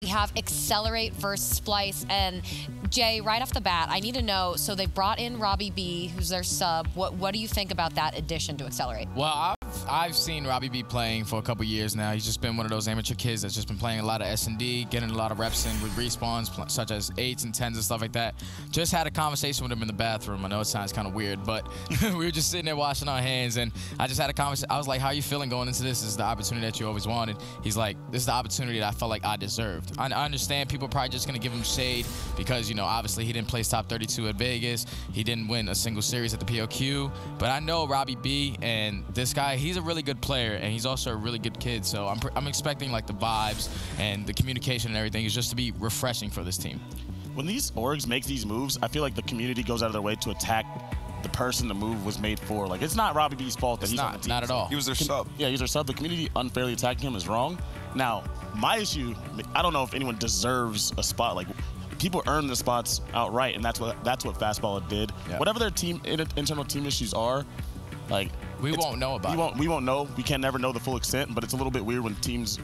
We have Excelerate versus Splyce. And Jay, right off the bat, I need to know, so they brought in Robbie B, who's their sub. What do you think about that addition to Excelerate? Well, I've seen Robbie B playing for a couple years now. He's just been one of those amateur kids that's just been playing a lot of S&D, getting a lot of reps in with respawns, such as 8s and 10s and stuff like that. Just had a conversation with him in the bathroom. I know it sounds kind of weird, but we were just sitting there washing our hands, and I just had a conversation. I was like, how are you feeling going into this? This is the opportunity that you always wanted. He's like, this is the opportunity that I felt like I deserved. I understand people are probably just going to give him shade because, you know, obviously he didn't place top 32 at Vegas. He didn't win a single series at the POQ. But I know Robbie B, and this guy, he's a really good player, and he's also a really good kid. So I'm expecting, like, the vibes and the communication and everything is just to be refreshing for this team. When these orgs make these moves, I feel like the community goes out of their way to attack the person the move was made for. Like, it's not Robbie B's fault that he's on the team. Not at all. He was their sub. Yeah, he was their sub. The community unfairly attacking him is wrong. Now, my issue, I don't know if anyone deserves a spot. Like, people earn the spots outright, and that's what Fastball did. Yep. Whatever their team internal team issues are, like, we won't know about it. We won't know. We can never know the full extent, but it's a little bit weird when teams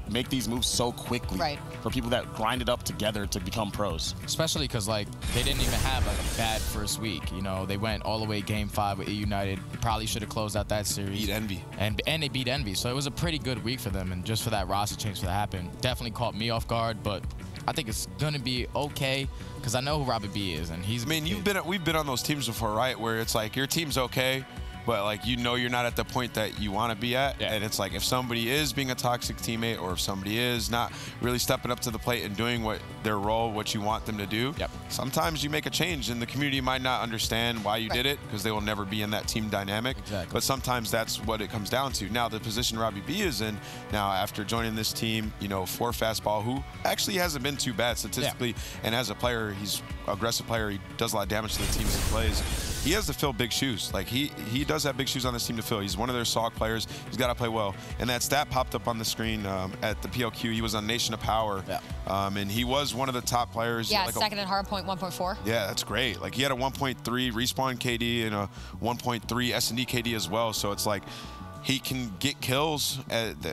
make these moves so quickly for people that grind it up together to become pros. Especially because, like, they didn't even have like a bad first week. You know, they went all the way Game 5 with United. Probably should have closed out that series. Beat Envy. And they beat Envy. So it was a pretty good week for them. And just for that roster change to happen, definitely caught me off guard. But I think it's gonna be okay because I know who Robbie B is, and he's. I mean, we've been on those teams before, right? Where it's like your team's okay, but like you know you're not at the point that you want to be at, and it's like if somebody is being a toxic teammate or if somebody is not really stepping up to the plate and doing what their role, what you want them to do, sometimes you make a change and the community might not understand why you did it because they will never be in that team dynamic. But sometimes that's what it comes down to. Now the position Robbie B is in now after joining this team, you know, for Fastball, who actually hasn't been too bad statistically, and as a player, he's an aggressive player. He does a lot of damage to the teams he plays. He has to fill big shoes. Like he does have big shoes on this team to fill. He's one of their SOG players. He's got to play well. And that stat popped up on the screen at the PLQ. He was on Nation of Power, and he was one of the top players. Yeah, like second in hardpoint, 1.4. Yeah, that's great. Like he had a 1.3 respawn KD and a 1.3 S&D KD as well. So it's like he can get kills.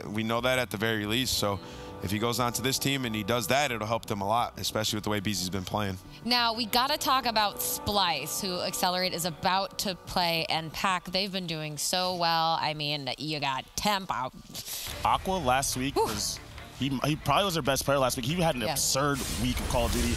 We know that at the very least. So if he goes on to this team and he does that, it'll help them a lot, especially with the way BZ's been playing. Now, we got to talk about Splyce, who Excelerate is about to play, and Pack, they've been doing so well. I mean, you got Temp out. Aqua last week was, he probably was their best player last week. He had an absurd week of Call of Duty.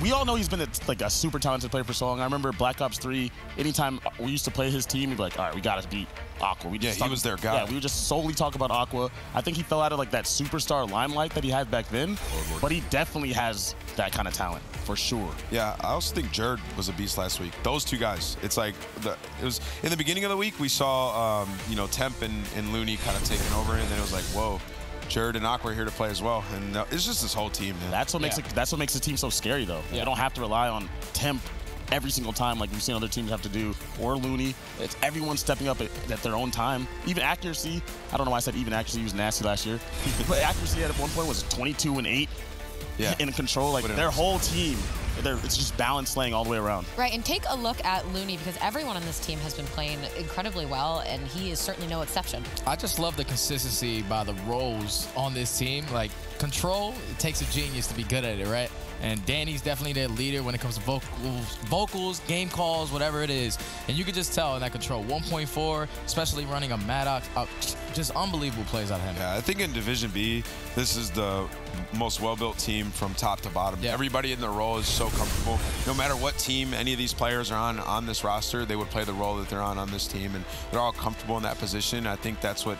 We all know he's been a super talented player for so long. I remember Black Ops 3, anytime we used to play his team, he'd be like, all right, we got to beat Aqua. He was their guy. Yeah, we would just solely talk about Aqua. I think he fell out of like that superstar limelight that he had back then, but he definitely has that kind of talent, for sure. Yeah, I also think Jerd was a beast last week. Those two guys, it's like, it was in the beginning of the week, we saw, you know, Temp and Looney kind of taking over, and then it was like, whoa. Jerd and Aqua are here to play as well, and it's just this whole team, man. That's what makes it. That's what makes the team so scary, though. They don't have to rely on Temp every single time like we've seen other teams have to do, or Looney. It's everyone stepping up at their own time. Even accuracy. I don't know why I said even accuracy. He was nasty last year, but accuracy at one point was 22 and 8. In control, like their whole team. It's just balanced slaying all the way around. Right, and take a look at Looney because everyone on this team has been playing incredibly well, and he is certainly no exception. I just love the consistency by the roles on this team. Like, control, it takes a genius to be good at it, right? And Danny's definitely their leader when it comes to vocals, game calls, whatever it is. And you can just tell in that control. 1.4, especially running a Maddox, just unbelievable plays out of him. Yeah, I think in Division B, this is the most well-built team from top to bottom. Everybody in their role is so comfortable. No matter what team any of these players are on this roster, they would play the role that they're on this team, and they're all comfortable in that position. I think that's what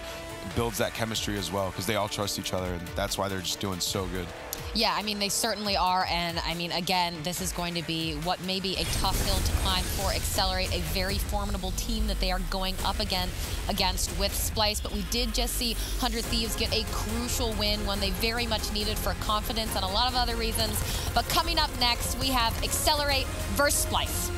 builds that chemistry as well, because they all trust each other, and that's why they're just doing so good. Yeah, I mean, they certainly are, and I mean, again, this is going to be what may be a tough hill to climb for Excelerate, a very formidable team that they are going up against with Splyce, but we did just see 100 Thieves get a crucial win, one they very much needed for confidence and a lot of other reasons. But coming up next, we have Excelerate versus Splyce.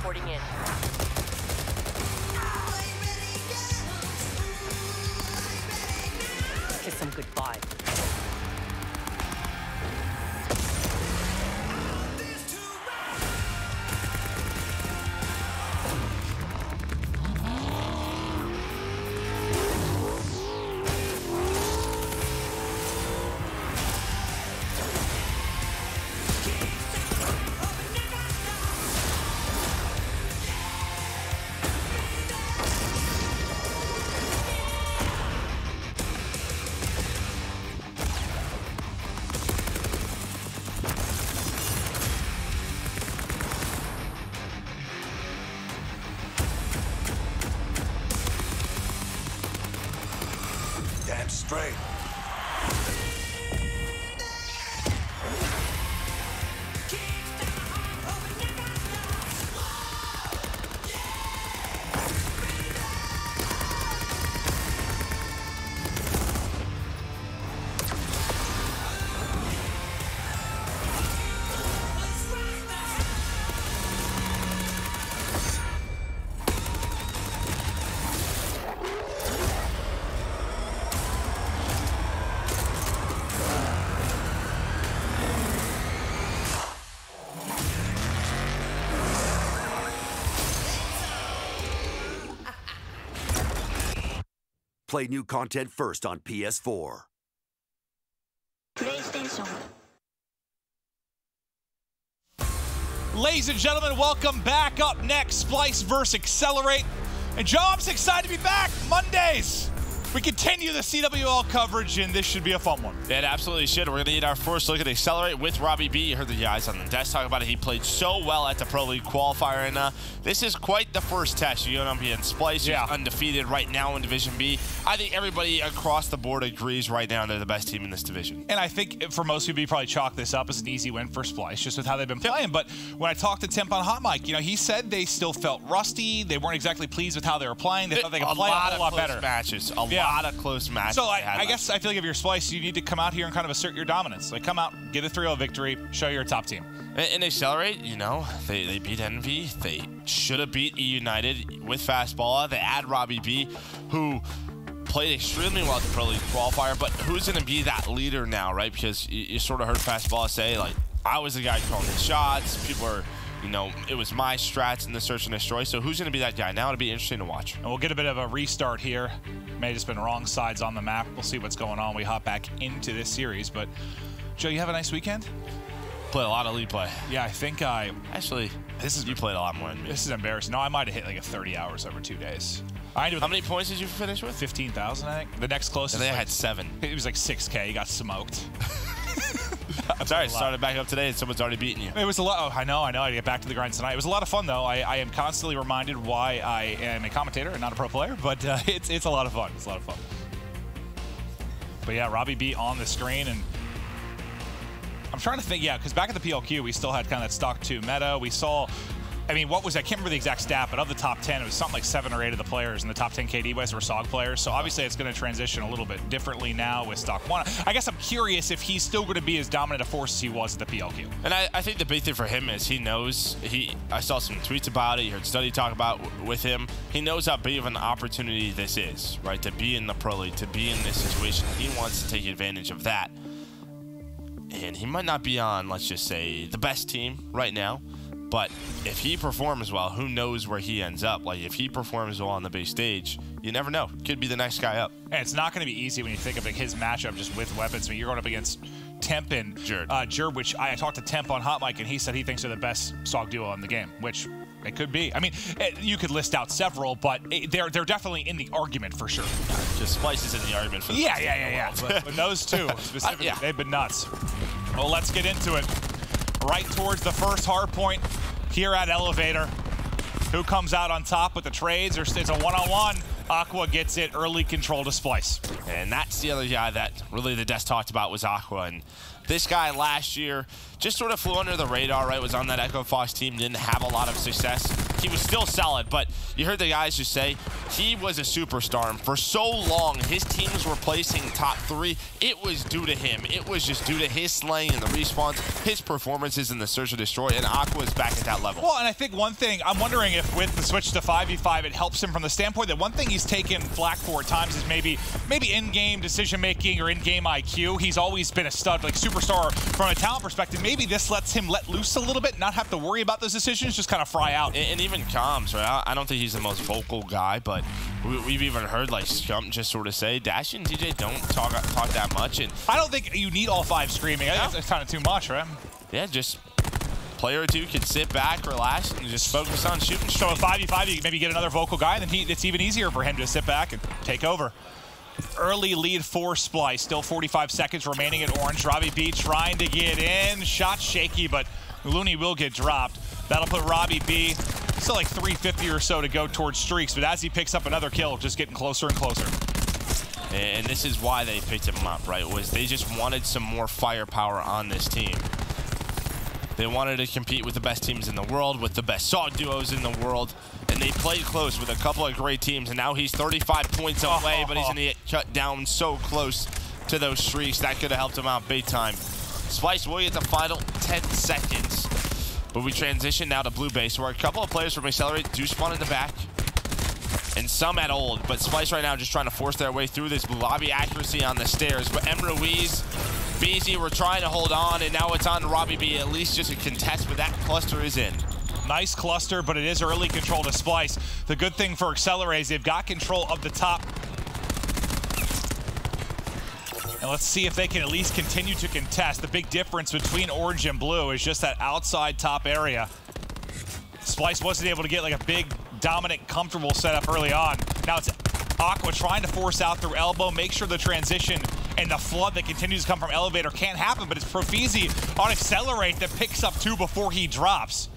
Reporting in. Kiss some goodbye. Straight. Play new content first on PS4. PlayStation. Ladies and gentlemen, welcome back. Up next, Splyce vs. Excelerate. And Joe, I'm so excited to be back. Mondays. We continue the CWL coverage, and this should be a fun one. It absolutely should. We're going to get our first look at Excelerate with Robbie B. You heard the guys on the desk talk about it. He played so well at the Pro League qualifier, and this is quite the first test. UNLV and Splyce, who's undefeated right now in Division B. I think everybody across the board agrees right now they're the best team in this division. And I think for most people, you probably chalk this up as an easy win for Splyce, just with how they've been playing. But when I talked to Temp on Hot Mic, you know, he said they still felt rusty. They weren't exactly pleased with how they were playing. They thought they could play a whole lot better. Matches, a lot of close matches. So I guess I feel like if you're Splyce, you need to come out here and kind of assert your dominance. Like, come out, get a 3-0 victory, show you're a top team. And Excelerate, you know, they beat Envy. They should have beat E United with Fastball. They add Robbie B, who played extremely well at the Pro League qualifier, but who's going to be that leader now, right? Because you sort of heard Fastball say, like, I was the guy calling the shots. People are, you know, it was my strats in the search and destroy. So who's going to be that guy now? It'll be interesting to watch. And we'll get a bit of a restart here. May have just been wrong sides on the map. We'll see what's going on. We hop back into this series. But, Joe, you have a nice weekend? Played a lot of league play. Yeah, I think I... Actually, you played a lot more than me. This is embarrassing. No, I might have hit like a 30 hours over 2 days. How many points did you finish with? 15,000, I think. The next closest... I think I had 7. It was like 6K. You got smoked. I'm sorry, it started back up today and someone's already beaten you. It was a lot. Oh, I know. I had to get back to the grind tonight. It was a lot of fun, though. I am constantly reminded why I am a commentator and not a pro player, but it's a lot of fun. It's a lot of fun. But yeah, Robbie B on the screen, and I'm trying to think, because back at the PLQ, we still had kind of that stock 2 meta. We saw, I mean, what was, I can't remember the exact stat, but of the top 10, it was something like 7 or 8 of the players in the top 10 KD-wise were SOG players. So obviously it's going to transition a little bit differently now with stock 1. I guess I'm curious if he's still going to be as dominant a force as he was at the PLQ. And I think the big thing for him is he knows, I saw some tweets about it, you heard Study talk about with him. He knows how big of an opportunity this is, right? To be in the Pro League, to be in this situation. He wants to take advantage of that. And he might not be on, let's just say, the best team right now. But if he performs well, who knows where he ends up? Like, if he performs well on the big stage, you never know. Could be the next guy up. And it's not going to be easy when you think of like his matchup just with weapons. I mean, you're going up against Temp and Jerd, which I talked to Temp on Hot Mic, and he said he thinks they're the best SOG duo in the game, which it could be. I mean, you could list out several, but they're definitely in the argument for sure. Just Splyce is in the argument for the Yeah. But those two specifically, they've been nuts. Well, let's get into it. Right towards the first hard point here at Elevator. Who comes out on top with the trades, or it's a one-on-one? Aqua gets it, early control to Splyce. And that's the other guy that really the desk talked about was Aqua. And this guy last year just sort of flew under the radar, right? Was on that Echo Fox team, didn't have a lot of success. He was still solid, but you heard the guys just say he was a superstar. And for so long, his teams were placing top 3. It was due to him. It was just due to his slaying and the respawns, his performances in the Search and Destroy, and Aqua is back at that level. Well, and I think one thing, I'm wondering if with the switch to 5v5, it helps him from the standpoint that one thing he's taken flack for at times is maybe in-game decision-making or in-game IQ. He's always been a stud, like superstar from a talent perspective. Maybe this lets him let loose a little bit, not have to worry about those decisions, just kind of fry out. And even comms, right? I don't think he's the most vocal guy, but we've even heard like Scump just sort of say, Dash and TJ don't talk that much. And I don't think you need all 5 screaming. I think it's kind of too much, right? Yeah, just player or two can sit back, relax, and just focus on shooting. So if 5v5, you maybe get another vocal guy, then it's even easier for him to sit back and take over. Early lead for Splyce, still 45 seconds remaining at Orange. Robbie B trying to get in, shot shaky, but Looney will get dropped. That'll put Robbie B still like 350 or so to go towards streaks, but as he picks up another kill, just getting closer and closer. And this is why they picked him up, right? Was they just wanted some more firepower on this team. They wanted to compete with the best teams in the world, with the best SOG duos in the world, and they played close with a couple of great teams, and now he's 35 points away, but he's going to get cut down so close to those streaks. That could have helped him out big time. Splyce will get the final 10 seconds. But we transition now to blue base, where a couple of players from Excelerate do spawn in the back, and some at old. But Splyce right now just trying to force their way through this blue lobby. Accuracy on the stairs, but M. Ruiz, BZ were trying to hold on, and now it's on to Robbie B. At least just a contest, but that cluster is in. Nice cluster, but it is early control to Splyce. The good thing for Excelerate is they've got control of the top. And let's see if they can at least continue to contest. The big difference between orange and blue is just that outside top area. Splyce wasn't able to get like a big, dominant, comfortable setup early on. Now it's Aqua trying to force out through elbow, make sure the transition and the flood that continues to come from Elevator can't happen, but it's Profizi on Excelerate that picks up 2 before he drops.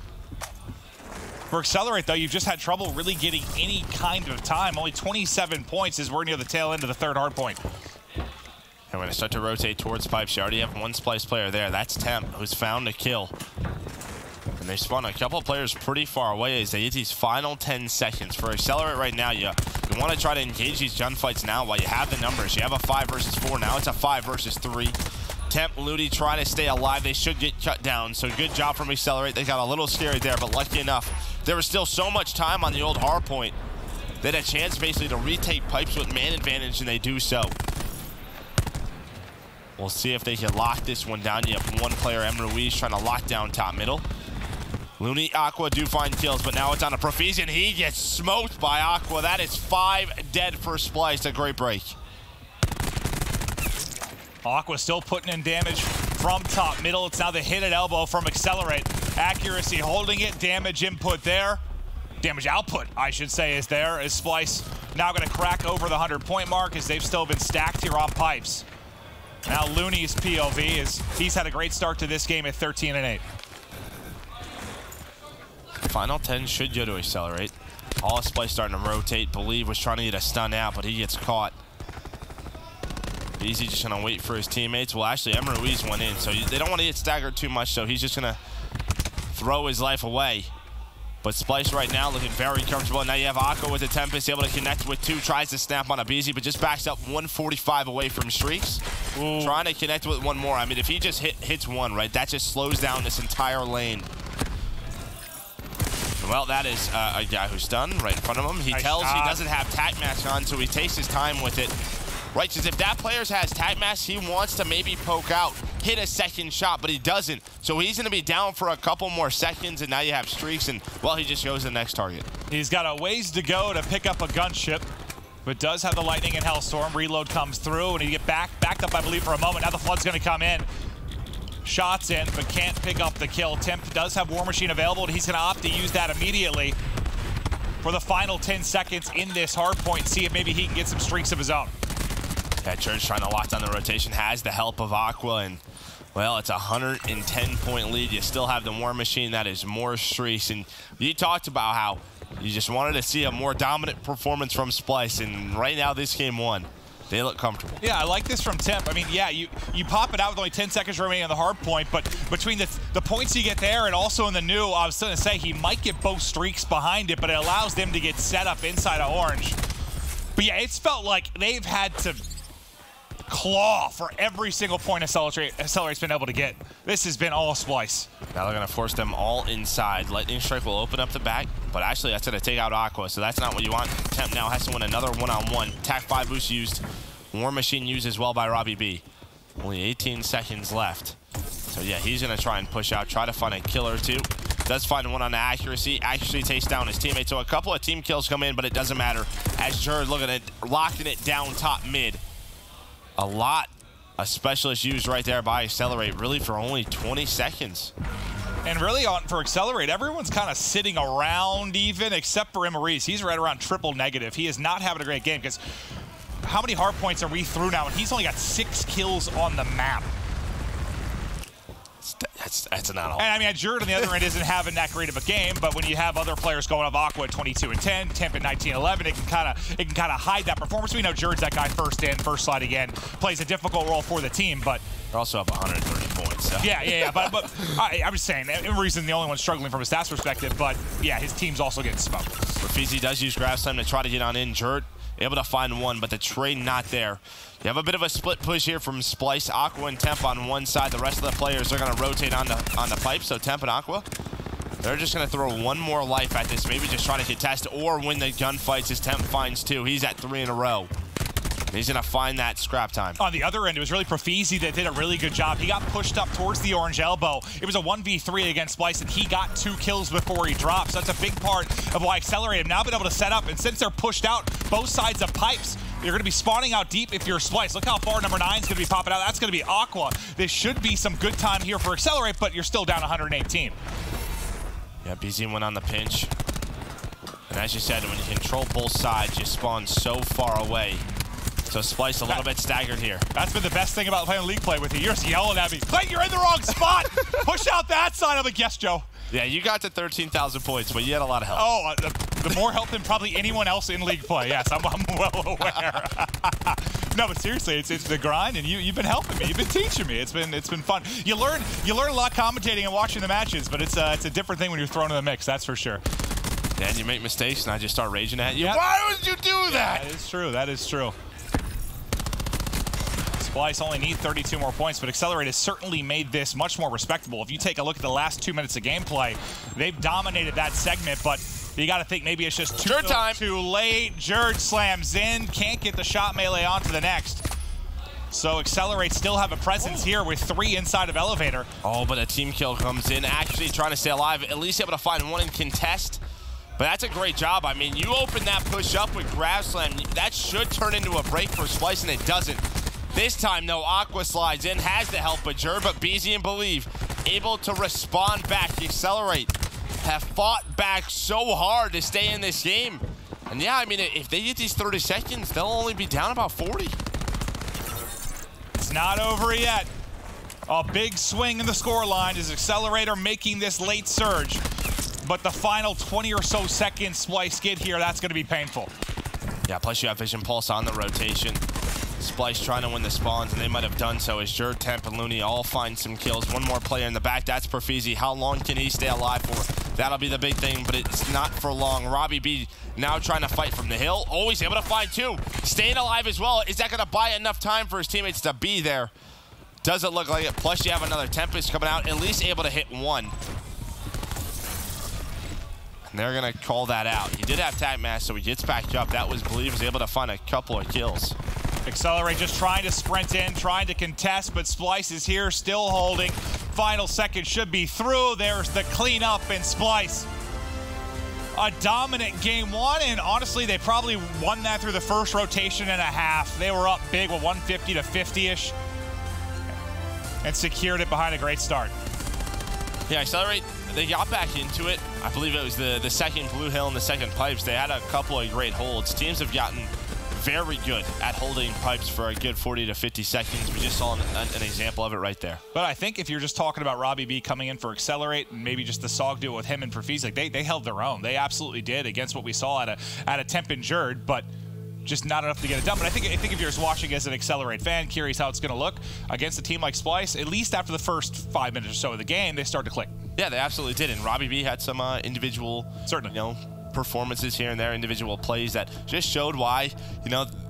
For Excelerate, though, you've just had trouble really getting any kind of time. Only 27 points as we're near the tail end of the 3rd hard point. And we're going to start to rotate towards pipes. You already have one Splyce player there. That's Temp, who's found a kill. And they spawn a couple of players pretty far away as they get these final 10 seconds. For Excelerate right now, you want to try to engage these gunfights now while you have the numbers. You have a 5 versus 4. Now it's a 5 versus 3. Temp, Ludi trying to stay alive. They should get cut down, so good job from Excelerate. They got a little scary there, but lucky enough, there was still so much time on the old hard point. They had a chance basically to retake pipes with man advantage, and they do so. We'll see if they can lock this one down. You have one player, M. Ruiz, trying to lock down top middle. Looney, Aqua do find kills, but now it's on a Profizi, and he gets smoked by Aqua. That is 5 dead for Splyce. A great break. Aqua still putting in damage from top middle. It's now the hit at elbow from Excelerate. Accuracy holding it. Damage input there. Damage output, I should say, is there. As Splyce now going to crack over the 100-point mark as they've still been stacked here on pipes. Now Looney's POV is he's had a great start to this game at 13-8. Final 10 should go to Excelerate. All Splyce starting to rotate. Believe was trying to get a stun out, but he gets caught. Easy just gonna wait for his teammates. Well, actually, M. Ruiz went in, so they don't want to get staggered too much, so he's just gonna throw his life away. But Splyce right now looking very comfortable. And now you have Aqua with the Tempest, able to connect with 2, tries to snap on a BZ, but just backs up 145 away from streaks. Ooh. Trying to connect with one more. I mean, if he just hits one, right, that just slows down this entire lane. Well, that is a guy who's stunned right in front of him. He tells he doesn't have tac mask on, so he takes his time with it. Right, because if that player has tac mask, he wants to maybe poke out, hit a second shot, but he doesn't. So he's going to be down for a couple more seconds, and now you have streaks, and, well, he just goes to the next target. He's got a ways to go to pick up a gunship, but does have the lightning and Hellstorm. Reload comes through, and he get backed up, I believe, for a moment. Now the flood's going to come in. shots in, but can't pick up the kill. Temp does have War Machine available, and he's going to opt to use that immediately for the final 10 seconds in this hard point, see if maybe he can get some streaks of his own. Yeah, Church trying to lock down the rotation, has the help of Aqua, and, well, it's a 110-point lead. You still have the War Machine. That is more streaks, and you talked about how you just wanted to see a more dominant performance from Splyce, and right now this game won. They look comfortable. Yeah, I like this from Temp. I mean, yeah, you pop it out with only 10 seconds remaining on the hard point, but between the points you get there and also in the new, I was going to say he might get both streaks behind it, but it allows them to get set up inside of Orange. But yeah, it's felt like they've had to claw for every single point Accelerate's been able to get. This has been all Splyce. Now they're going to force them all inside. Lightning Strike will open up the back, but actually that's going to take out Aqua, so that's not what you want. Temp now has to win another one-on-one. Tac 5 boost used. War Machine used as well by Robbie B. Only 18 seconds left. So yeah, he's going to try and push out, try to find a kill or two. Does find one on the accuracy. Actually takes down his teammate. So a couple of team kills come in, but it doesn't matter. As Jared looking at locking it down top mid. A lot of specialists used right there by Excelerate, really for only 20 seconds. And really for Excelerate, everyone's kind of sitting around even, except for Emery's. He's right around triple negative. He is not having a great game because how many hard points are we through now? And he's only got 6 kills on the map. That's not all. And I mean, Jared on the other end isn't having that great of a game, but when you have other players going up, Aqua at 22 and 10, Temp at 19-11, it can kind of hide that performance. We know Jared's that guy first in, first slide again, plays a difficult role for the team, but they're also up 130 points. So. Yeah. But I'm just saying, Emery's the only one struggling from a stats perspective, but yeah, his team's also getting smoked. Rafizi does use Grab Slam to try to get on in. Jared able to find one, but the trade not there. You have a bit of a split push here from Splyce, Aqua, and Temp on one side. The rest of the players are going to rotate on the pipe, so Temp and Aqua, they're just going to throw one more life at this, maybe just try to contest or win the gunfights as Temp finds 2. He's at 3 in a row. He's going to find that scrap time. On the other end, it was really Profizi that did a really good job. He got pushed up towards the orange elbow. It was a 1v3 against Splyce, and he got 2 kills before he dropped. So that's a big part of why Accelerate have now been able to set up. And since they're pushed out both sides of pipes, you're going to be spawning out deep if you're Splyce. Look how far number 9 is going to be popping out. That's going to be Aqua. This should be some good time here for Accelerate, but you're still down 118. Yeah, BZ went on the pinch. And as you said, when you control both sides, you spawn so far away. So Splyce a little bit staggered here. That's been the best thing about playing league play with you. You're just yelling at me. Clayton, you're in the wrong spot. Push out that side. I'm like, yes, Joe. Yeah, you got to 13,000 points, but you had a lot of help. Oh, the more help than probably anyone else in league play. Yes, I'm well aware. No, but seriously, it's the grind, and you've been helping me. You've been teaching me. It's been fun. You learn a lot commentating and watching the matches, but it's a different thing when you're thrown in the mix. That's for sure. Yeah, and you make mistakes, and I just start raging at you. Yep. Why would you do that? That is true. That is true. Splyce only need 32 more points, but Accelerate has certainly made this much more respectable. If you take a look at the last 2 minutes of gameplay, they've dominated that segment, but you got to think maybe it's just too late. Jared slams in, can't get the shot melee onto the next. So Accelerate still have a presence here with 3 inside of Elevator. Oh, but a team kill comes in, actually trying to stay alive, at least able to find one in contest. But that's a great job. I mean, you open that push up with Grab Slam, that should turn into a break for Splyce, and it doesn't. This time, though, Aqua slides in, has the help of Jer, but BZ and Believe able to respond back. Accelerate have fought back so hard to stay in this game. And yeah, I mean, if they get these 30 seconds, they'll only be down about 40. It's not over yet. A big swing in the scoreline is Accelerator making this late surge. But the final 20 or so seconds Splyce get here, that's going to be painful. Yeah, plus you have Vision Pulse on the rotation. Splyce trying to win the spawns, and they might have done so as Jer, Temp, and Looney all find some kills. One more player in the back, that's Profizi. How long can he stay alive for? That'll be the big thing, but it's not for long. Robbie B now trying to fight from the hill. Always able to find 2. Staying alive as well. Is that going to buy enough time for his teammates to be there? Doesn't look like it. Plus you have another Tempest coming out, at least able to hit 1. And they're going to call that out. He did have Tag Mask, so he gets back up. That was Believe, was able to find a couple of kills. Accelerate just trying to sprint in, trying to contest, but Splyce is here, still holding. Final second should be through. There's the cleanup in Splyce. A dominant game 1, and honestly, they probably won that through the first rotation and a half. They were up big with 150 to 50-ish. and secured it behind a great start. Yeah, Accelerate, they got back into it. I believe it was the second Blue Hill and the second Pipes. They had a couple of great holds. Teams have gotten very good at holding Pipes for a good 40 to 50 seconds. We just saw an example of it right there. But I think if you're just talking about Robbie B coming in for Accelerate and maybe just the SOG duo with him and Perfeez, like they held their own. They absolutely did against what we saw at a Temp and Jerd, but just not enough to get it done. But I think if you're just watching as an Accelerate fan, curious how it's going to look against a team like Splyce, at least after the first 5 minutes or so of the game, they start to click. Yeah, they absolutely did. And Robbie B had some individual, performances here and there, individual plays that just showed why,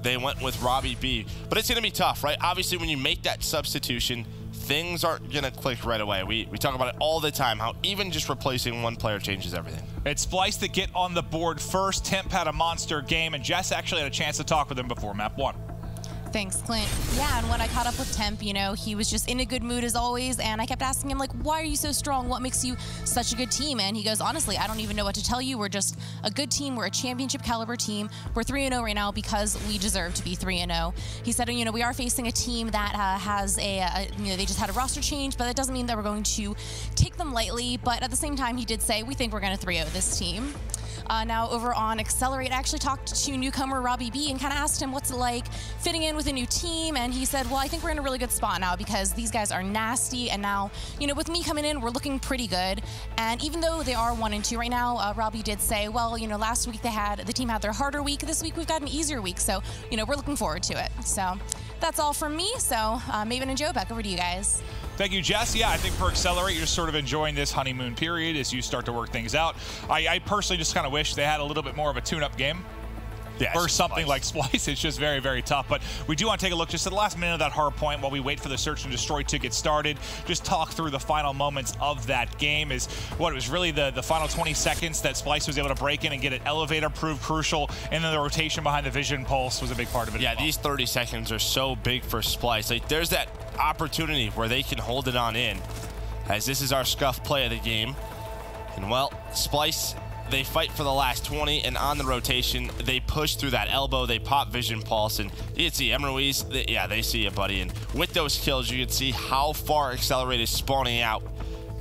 they went with Robbie B. But it's going to be tough, right? Obviously, when you make that substitution, things aren't going to click right away. We talk about it all the time, how even just replacing one player changes everything. It's Splyce that get on the board first. Temp had a monster game, and Jess actually had a chance to talk with him before map 1. Thanks, Clint. Yeah, and when I caught up with Temp, he was just in a good mood as always, and I kept asking him, like, why are you so strong? What makes you such a good team? And he goes, honestly, I don't even know what to tell you. We're just a good team. We're a championship caliber team. We're 3-0 right now because we deserve to be 3-0. He said, we are facing a team that has they just had a roster change, but that doesn't mean that we're going to take them lightly. But at the same time, he did say, we think we're going to 3-0 this team. Now over on Accelerate, I actually talked to newcomer Robbie B and kind of asked him what's it like fitting in with a new team, and he said, well, I think we're in a really good spot now because these guys are nasty, and now, with me coming in, we're looking pretty good. And even though they are 1-2 right now, Robbie did say, well, last week the team had their harder week. This week we've got an easier week, so, we're looking forward to it. So that's all from me. So Maven and Joe, back over to you guys. Thank you, Jess. Yeah, I think for Accelerate, you're just sort of enjoying this honeymoon period as you start to work things out. I personally just kind of wish they had a little bit more of a tune-up game. Yeah, or something like Splyce. It's just very, very tough. But we do want to take a look just at the last minute of that hard point while we wait for the search and destroy to get started. Just talk through the final moments of that game. It was really the final 20 seconds that Splyce was able to break in and get an elevator proved crucial, and then the rotation behind the vision pulse was a big part of it. Yeah, these 30 seconds are so big for Splyce. Like, there's that opportunity where they can hold it on in, as this is our scuff play of the game. And well, Splyce, they fight for the last 20, and on the rotation, they push through that elbow, they pop vision pulse, and you can see Emruiz, they see it, buddy. And with those kills, you can see how far Accelerate is spawning out.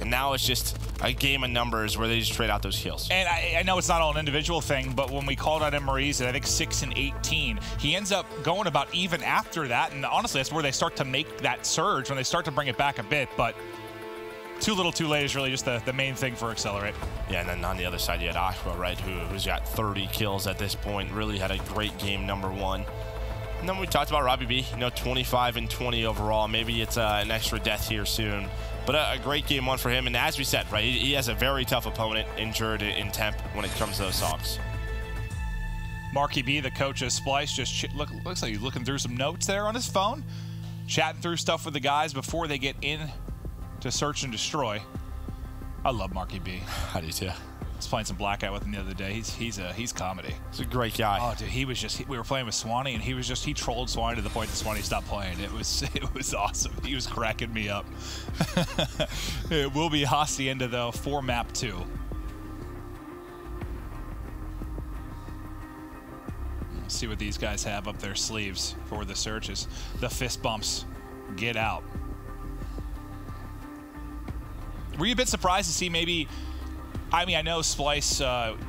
And now it's just a game of numbers where they just trade out those kills. And I know it's not all an individual thing, but when we called out Emruiz at, I think, 6 and 18, he ends up going about even after that. And honestly, that's where they start to make that surge, when they start to bring it back a bit. But too little too late is really just the main thing for Accelerate. Yeah, and then on the other side, you had Aqua, right, who's got 30 kills at this point. Really had a great game, #1. And then we talked about Robbie B, 25 and 20 overall. Maybe it's an extra death here soon. But a great game 1 for him. And as we said, right, he has a very tough opponent injured in Temp when it comes to those songs. Marky B, the coach of Splyce, just looks like he's looking through some notes there on his phone, chatting through stuff with the guys before they get in to search and destroy. I love Marky B. How do you too? I was playing some Blackout with him the other day. He's comedy. He's a great guy. Oh, dude, we were playing with Swanee, and he trolled Swanee to the point that Swanee stopped playing. It was awesome. He was cracking me up. It will be Hacienda though for map 2. Let's see what these guys have up their sleeves for the searches. The fist bumps. Get out. Were you a bit surprised to see maybe, I know Splyce,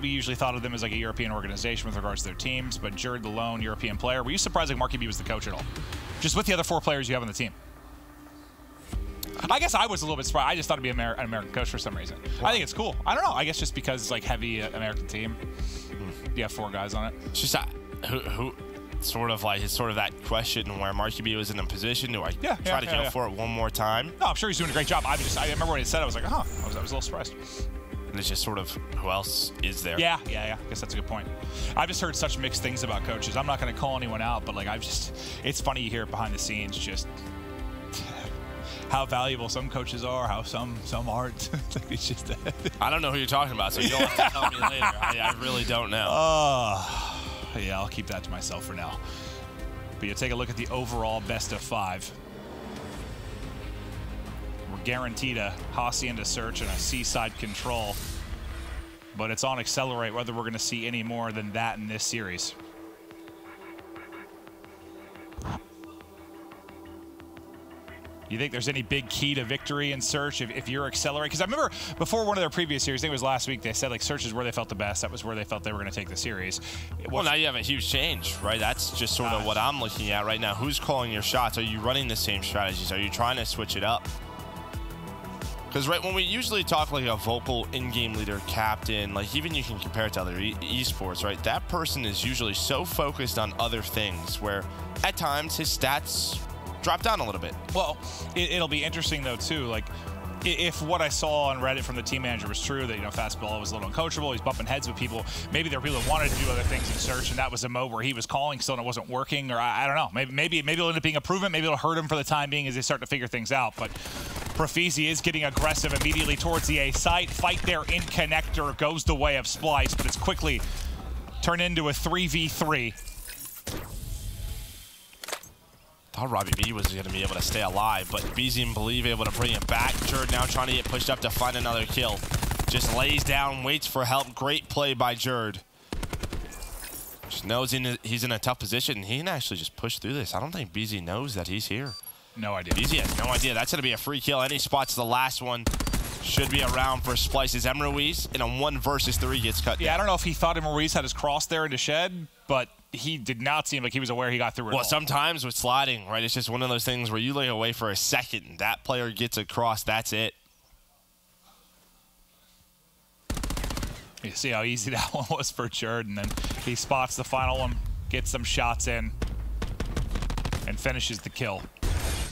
we usually thought of them as like a European organization with regards to their teams, but Jerd, the lone European player, were you surprised like Marky B was the coach at all? Just with the other 4 players you have on the team? I guess I was a little bit surprised. I just thought it'd be an American coach for some reason. Wow. I think it's cool. I don't know. I guess just because it's like heavy American team. You have 4 guys on it. It's just who sort of that question where Marky B was in a position. Do I try to go for it one more time? No, I'm sure he's doing a great job. I remember when he said it, I was like, I was a little surprised. And it's just sort of, who else is there? Yeah. I guess that's a good point. I've just heard such mixed things about coaches. I'm not going to call anyone out, but like it's funny you hear it behind the scenes, just how valuable some coaches are, how some aren't. It's just I don't know who you're talking about, so you'll have to tell me later. I really don't know. Yeah, I'll keep that to myself for now. But you take a look at the overall best of 5. We're guaranteed a Hacienda search and a Seaside control, but it's on Accelerate whether we're going to see any more than that in this series. You think there's any big key to victory in Search if you're Excelerate? Because I remember before one of their previous series, I think it was last week, they said like Search is where they felt the best. That was where they felt they were going to take the series. Well, now you have a huge change, right? That's just sort of what I'm looking at right now. Who's calling your shots? Are you running the same strategies? Are you trying to switch it up? Because right when we usually talk like a vocal in-game leader, captain, like even you can compare it to other esports, right? That person is usually so focused on other things where at times his stats drop down a little bit. Well, it'll be interesting though too. Like, if what I saw on Reddit from the team manager was true, that Fastball was a little uncoachable, he's bumping heads with people. Maybe there were people that wanted to do other things in Search, and that was a mode where he was calling still and it wasn't working, or I don't know. Maybe it'll end up being a improvement. Maybe it'll hurt him for the time being as they start to figure things out. But Profizi is getting aggressive immediately towards the A site. Fight there in connector goes the way of Splyce, but it's quickly turned into a 3v3. Thought Robbie B was going to be able to stay alive, but BZ and Believe able to bring it back. Jerd now trying to get pushed up to find another kill. Just lays down, waits for help. Great play by Jerd. Just knows he's in a tough position. He can actually just push through this. I don't think BZ knows that he's here. No idea. BZ has no idea. That's going to be a free kill. Any spots the last one should be around for Splyce's Ruiz, and a 1 versus 3 gets cut down. I don't know if he thought Ruiz had his cross there into Shed, but he did not seem like he was aware he got through it. Well, sometimes with sliding, right, it's just one of those things where you lay away for a second, that player gets across, that's it. You see how easy that one was for Jerd, and then he spots the final one, gets some shots in, and finishes the kill.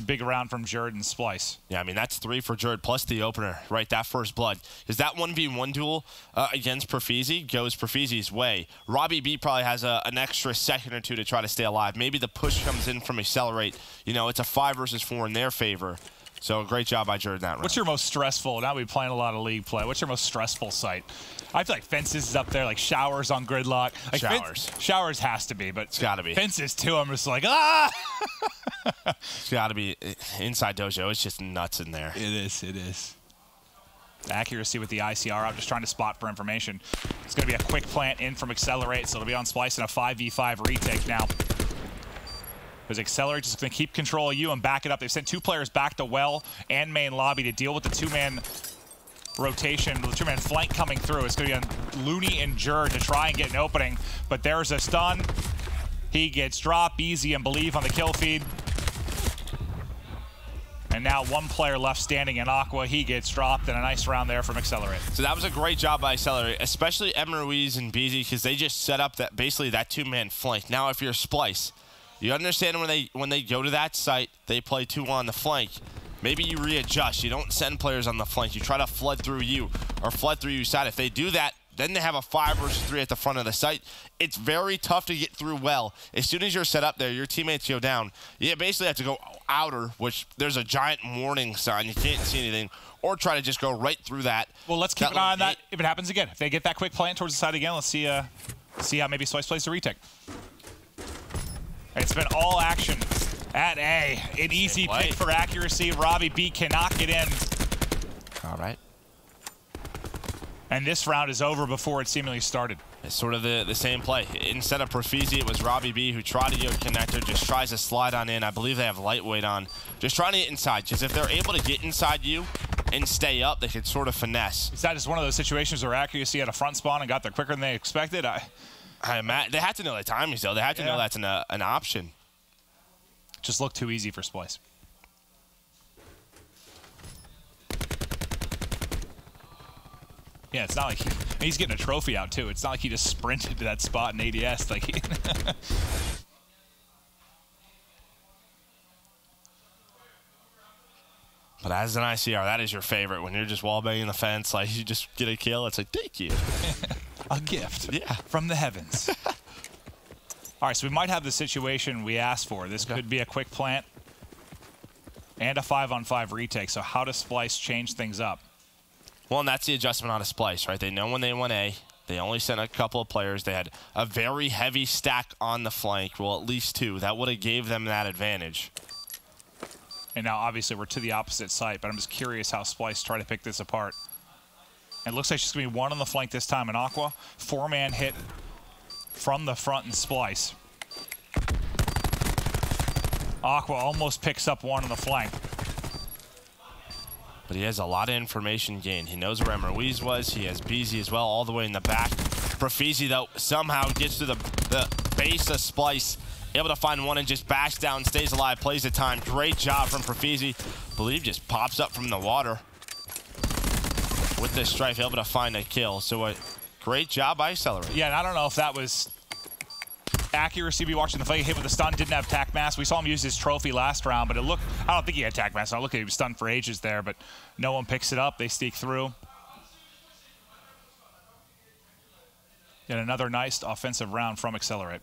Big round from Jerd and Splyce. Yeah, I mean, that's 3 for Jerd plus the opener, right? That first blood. Is that 1v1 duel against Profizi goes Profizi's way. Robbie B probably has an extra second or two to try to stay alive. Maybe the push comes in from Excelerate. You know, it's a 5 versus 4 in their favor. So great job by Jerd in that round. What's your most stressful? Now we're playing a lot of league play. What's your most stressful site? I feel like Fences is up there, like Showers on Gridlock. Like Showers. Showers has to be, but it's got to be. Fences too. I'm just like, ah! It's got to be. Inside Dojo, it's just nuts in there. It is, it is. Accuracy with the ICR. I'm just trying to spot for information. It's going to be a quick plant in from Excelerate, so it'll be on Splyce in a 5v5 retake now. Because Excelerate just going to keep control of you and back it up. They've sent 2 players back to well and main lobby to deal with the 2-man rotation, the 2-man flank coming through. It's going to be on Looney and Jerd to try and get an opening, but there's a stun. He gets dropped. Easy and Believe on the kill feed. And now 1 player left standing in Aqua. He gets dropped, and a nice round there from Excelerate. So that was a great job by Excelerate, especially Ruiz and BZ, because they just set up that basically that 2-man flank. Now if you're Splyce, you understand when they go to that site, they play 2 on the flank. Maybe you readjust. You don't send players on the flank. You try to flood through you or flood through your side. If they do that, then they have a 5 versus 3 at the front of the site. It's very tough to get through well. As soon as you're set up there, your teammates go down. You basically have to go outer, which there's a giant warning sign. You can't see anything. Or try to just go right through that. Well, let's keep an eye on that if it happens again. If they get that quick plant towards the side again, let's see how maybe Splyce plays the retake. It's been all action at A. An easy pick for accuracy. Robbie B cannot get in. All right. And this round is over before it seemingly started. It's sort of the same play. Instead of Profizi, it was Robbie B who tried to go connector, just tries to slide on in. I believe they have lightweight on. Just trying to get inside, because if they're able to get inside you and stay up, they could sort of finesse. Is that just one of those situations where accuracy had a front spawn and got there quicker than they expected? They have to know the timings, though. They have to know that's an option. Just looked too easy for Splyce. Yeah, it's not like he's getting a trophy out, too. It's not like he just sprinted to that spot in ADS. Like But as an ICR, that is your favorite. When you're just wallbanging the fence, like you just get a kill, it's like, thank you. A gift. Yeah. From the heavens. All right, so we might have the situation we asked for. This could be a quick plant and a 5-on-5 retake. So how does Splyce change things up? Well, and that's the adjustment on a Splyce, right? They know when they went A. They only sent a couple of players. They had a very heavy stack on the flank. Well, at least 2. That would have gave them that advantage. And now, obviously, we're to the opposite site, but I'm just curious how Splyce try to pick this apart. It looks like it's going to be 1 on the flank this time in Aqua. 4-man hit from the front in Splyce. Aqua almost picks up 1 on the flank. But he has a lot of information gained. He knows where Ruiz was. He has BZ as well, all the way in the back. Profizi, though, somehow gets to the base of Splyce. Able to find one and just backs down, stays alive, plays the time. Great job from Profizi. Believe just pops up from the water. With this strike, able to find a kill. So a great job by Excelerate. Yeah, and I don't know if that was accuracy. Be watching the fight. Hit with the stun, didn't have tac mass. We saw him use his trophy last round, but it looked, I don't think he had tac mass. I look at him stunned for ages there, but no one picks it up. They sneak through. And another nice offensive round from Excelerate.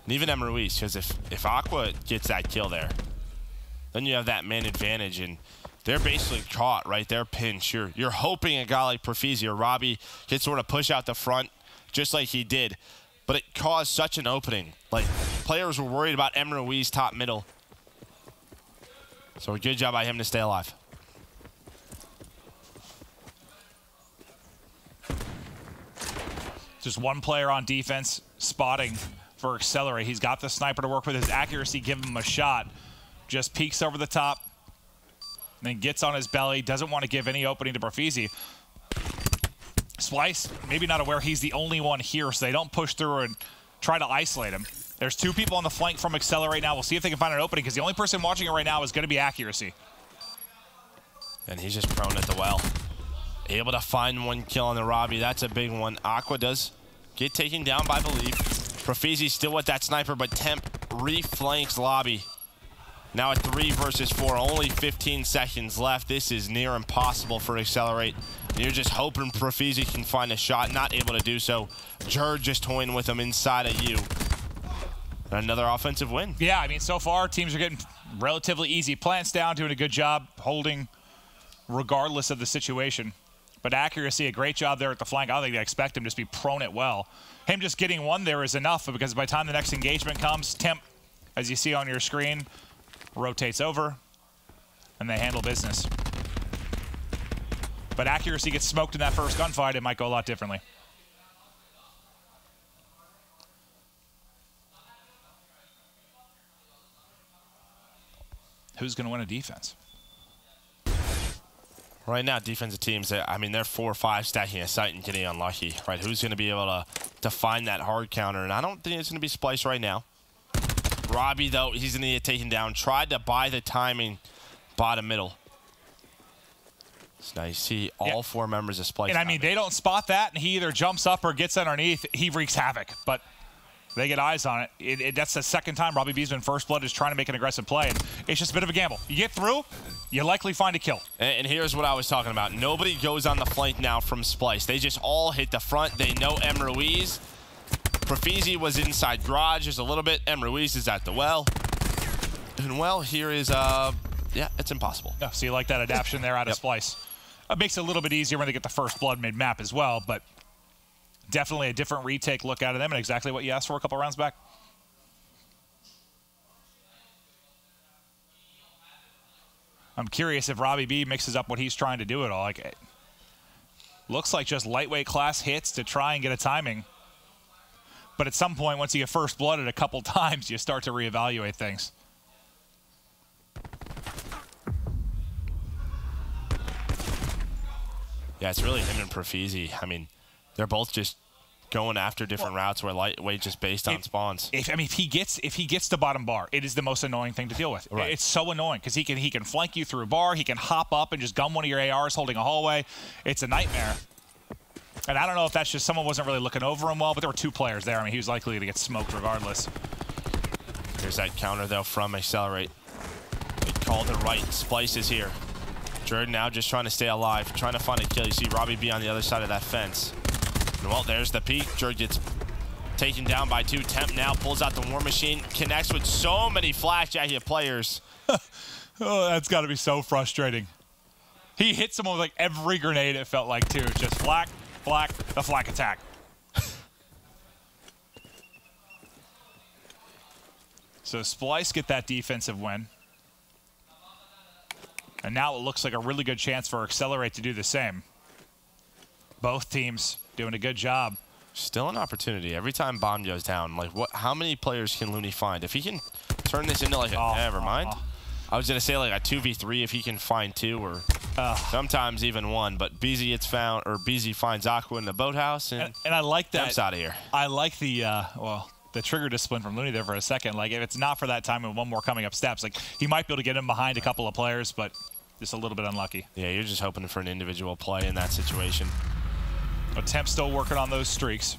And even Ruiz, because if Aqua gets that kill there, then you have that man advantage, and they're basically caught, right? They're pinched. You're hoping a guy like Profizi or Robbie can sort of push out the front, just like he did. But it caused such an opening. Like, players were worried about Ruiz top middle. So a good job by him to stay alive. Just one player on defense spotting for Excelerate. He's got the sniper to work with. His accuracy giving him a shot. Just peeks over the top, then gets on his belly. Doesn't want to give any opening to Profizi. Splyce, maybe not aware he's the only one here, so they don't push through and try to isolate him. There's two people on the flank from Excelerate now. We'll see if they can find an opening, because the only person watching it right now is going to be accuracy. And he's just prone at the well. Able to find one kill on the Robbie. That's a big one. Aqua does get taken down by Believe. Profizi still with that sniper, but Temp reflanks Lobby. Now at 3 versus 4, only 15 seconds left. This is near impossible for Excelerate. You're just hoping Profizi can find a shot, not able to do so. Jerd just toying with him inside of you. Another offensive win. Yeah, I mean, so far, teams are getting relatively easy. Plants down, doing a good job holding regardless of the situation. But accuracy, a great job there at the flank. I don't think they expect him to just be prone it well. Him just getting one there is enough, because by the time the next engagement comes, Temp, as you see on your screen, rotates over, and they handle business. But accuracy gets smoked in that first gunfight, it might go a lot differently. Who's going to win a defense? Right now, defensive teams, I mean, they're 4 or 5 stacking a site and getting unlucky, right? Who's going to be able to find that hard counter? And I don't think it's going to be Splyce right now. Robbie, though, he's going to get taken down. Tried to buy the timing, bottom middle. So now you see all 4 members of Splyce. And I mean, they don't spot that, and he either jumps up or gets underneath. He wreaks havoc, but they get eyes on it. That's the second time Robbie B's been first blood, is trying to make an aggressive play. And it's just a bit of a gamble. You get through, you likely find a kill. And here's what I was talking about. Nobody goes on the flank now from Splyce. They just all hit the front. They know Ruiz. Profizi was inside garage just a little bit. Ruiz is at the well. And well, here is, yeah, it's impossible. Yeah, so you like that adaptation there out of Splyce. It makes it a little bit easier when they get the first blood mid-map as well, but definitely a different retake look out of them, and exactly what you asked for a couple rounds back. I'm curious if Robbie B mixes up what he's trying to do at all. Like, looks like just lightweight class hits to try and get a timing. But at some point, once you get first blooded a couple times, you start to reevaluate things. Yeah, it's really him and Profizi. I mean, they're both just going after different routes where lightweight just based on spawns. If he gets to bottom bar, it is the most annoying thing to deal with. Right. It's so annoying because he can flank you through bar, he can hop up and just gun one of your ARs holding a hallway. It's a nightmare. And I don't know if that's just someone wasn't really looking over him well, but there were 2 players there. I mean, he was likely to get smoked regardless. Here's that counter, though, from Excelerate. They called it right. Splyce is here. Jordan now just trying to stay alive, trying to find a kill. You see Robbie B on the other side of that fence. And, well, there's the peak. Jordan gets taken down by 2. Temp now pulls out the War Machine, connects with so many flash jacket players. Oh, that's got to be so frustrating. He hit someone with like every grenade, it felt like, too. Just flak, the flak attack. So Splyce get that defensive win. And now it looks like a really good chance for Excelerate to do the same. Both teams doing a good job. Still an opportunity. Every time bomb goes down, like how many players can Looney find? If he can turn this into like a never mind. I was going to say like a 2v3 if he can find 2 or sometimes even 1. But BZ finds Aqua in the boathouse, and I like that. Temp's out of here. I like the, the trigger discipline from Looney there for a second. Like, if it's not for that time and one more coming up steps, like, he might be able to get him behind a couple of players, but just a little bit unlucky. Yeah, you're just hoping for an individual play in that situation. But Temp still working on those streaks.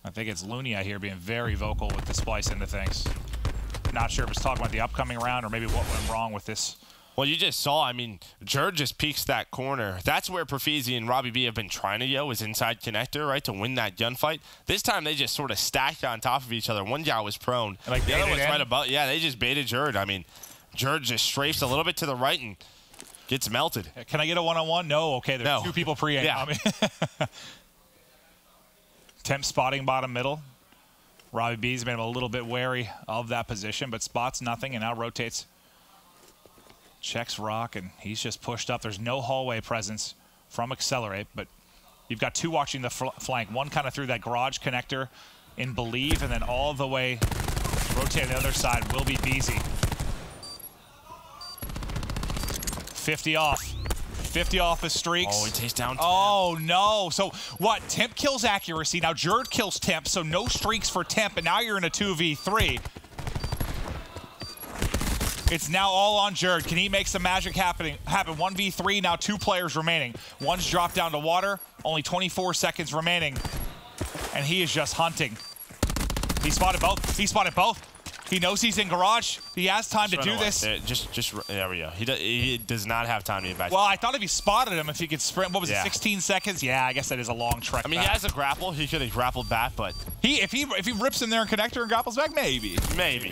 I think it's Looney out here being very vocal with the Splyce into things. Not sure if it's talking about the upcoming round or maybe what went wrong with this. Well, you just saw, I mean, Jerd just peeks that corner. That's where Profizi and Robbie B have been trying to go, is inside connector, right, to win that gunfight. This time they just sort of stacked on top of each other. One guy was prone. Like the other was right above. Yeah, they just baited Jerd. I mean, Jerd just strafes a little bit to the right and gets melted. Can I get a one-on-one? No. Okay, there's 2 people pre-aim. Yeah. I mean, Temp spotting bottom middle. Robbie B's made him a little bit wary of that position, but spots nothing and now rotates. Checks rock, and he's just pushed up. There's no hallway presence from Excelerate, but you've got 2 watching the flank. One kind of through that garage connector in Believe, and then all the way rotating the other side will be BZ. 50 off. 50 off his streaks. Oh, he takes down Temp. Oh, no. So, what? Temp kills accuracy. Now, Jerd kills Temp, so no streaks for Temp, and now you're in a 2v3. It's now all on Jerd. Can he make some magic happen? 1v3, now 2 players remaining. One's dropped down to water, only 24 seconds remaining, and he is just hunting. He spotted both. He spotted both. He knows he's in garage. He has time to do this. There we go. He does not have time to get back. Well, I thought if he spotted him, if he could sprint, what was it, 16 seconds? Yeah, I guess that is a long trek. I mean, back. he has a grapple. He could have grappled back, but if he rips in there and connector and grapples back, maybe. Maybe.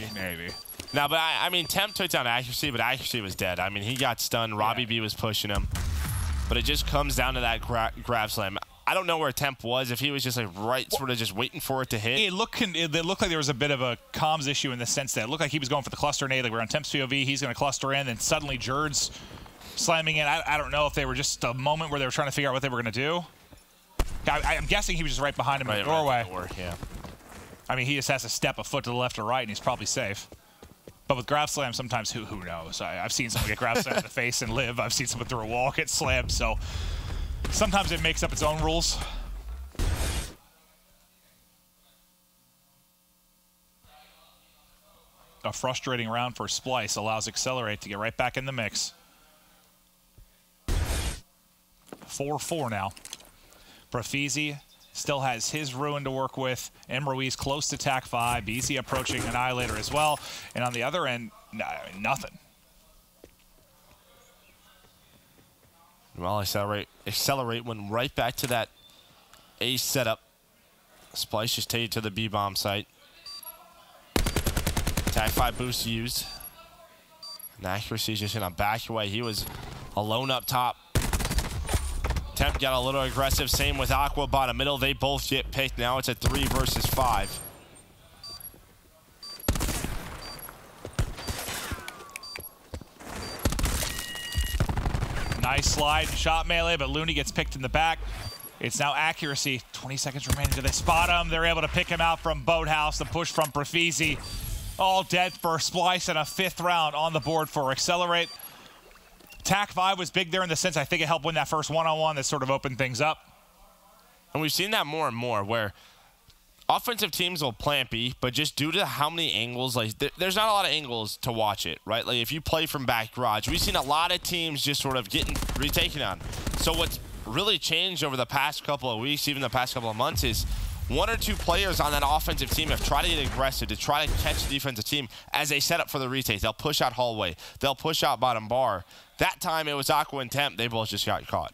No, but I mean, Temp took down accuracy, but accuracy was dead. I mean, he got stunned. Robbie B was pushing him, but it just comes down to that grab slam. I don't know where Temp was, if he was just like sort of just waiting for it to hit. It looked like there was a bit of a comms issue in the sense that it looked like he was going for the cluster nade. Like we're on Temp's POV, he's going to cluster in, and suddenly Jerd's slamming in. I don't know if they were just a moment where they were trying to figure out what they were going to do. I'm guessing he was just right behind him in the doorway. Yeah. I mean, he just has to step a foot to the left or right, and he's probably safe. But with grab slam, sometimes who knows? I've seen someone get grab slammed in the face and live. I've seen someone through a wall get slammed, so sometimes it makes up its own rules. A frustrating round for Splyce allows Excelerate to get right back in the mix. 4-4 now. Profizi still has his Ruin to work with. M. Ruiz close to TAC 5. BZ approaching Annihilator as well. And on the other end, nothing. Well, Excelerate went right back to that A setup. Splyce just take it to the B-bomb site. TAC 5 boost used. And accuracy is just going to back away. He was alone up top. Temp got a little aggressive. Same with Aqua bottom middle. They both get picked. Now it's a 3 versus 5. Nice slide and shot melee, but Looney gets picked in the back. It's now accuracy. 20 seconds remaining. Do they spot him? They're able to pick him out from Boathouse. The push from Profizi. All dead for Splyce, and a 5th round on the board for Excelerate. TAC 5 was big there in the sense I think it helped win that first one-on-one that sort of opened things up. And we've seen that more and more where offensive teams will plant B, but just due to how many angles, like there's not a lot of angles to watch it, right? Like if you play from back garage, we've seen a lot of teams just sort of getting retaken on. So what's really changed over the past couple of weeks, even the past couple of months, is 1 or 2 players on that offensive team have tried to get aggressive, to try to catch the defensive team as they set up for the retake. They'll push out hallway. They'll push out bottom bar. That time it was Aqua and Temp. They both just got caught.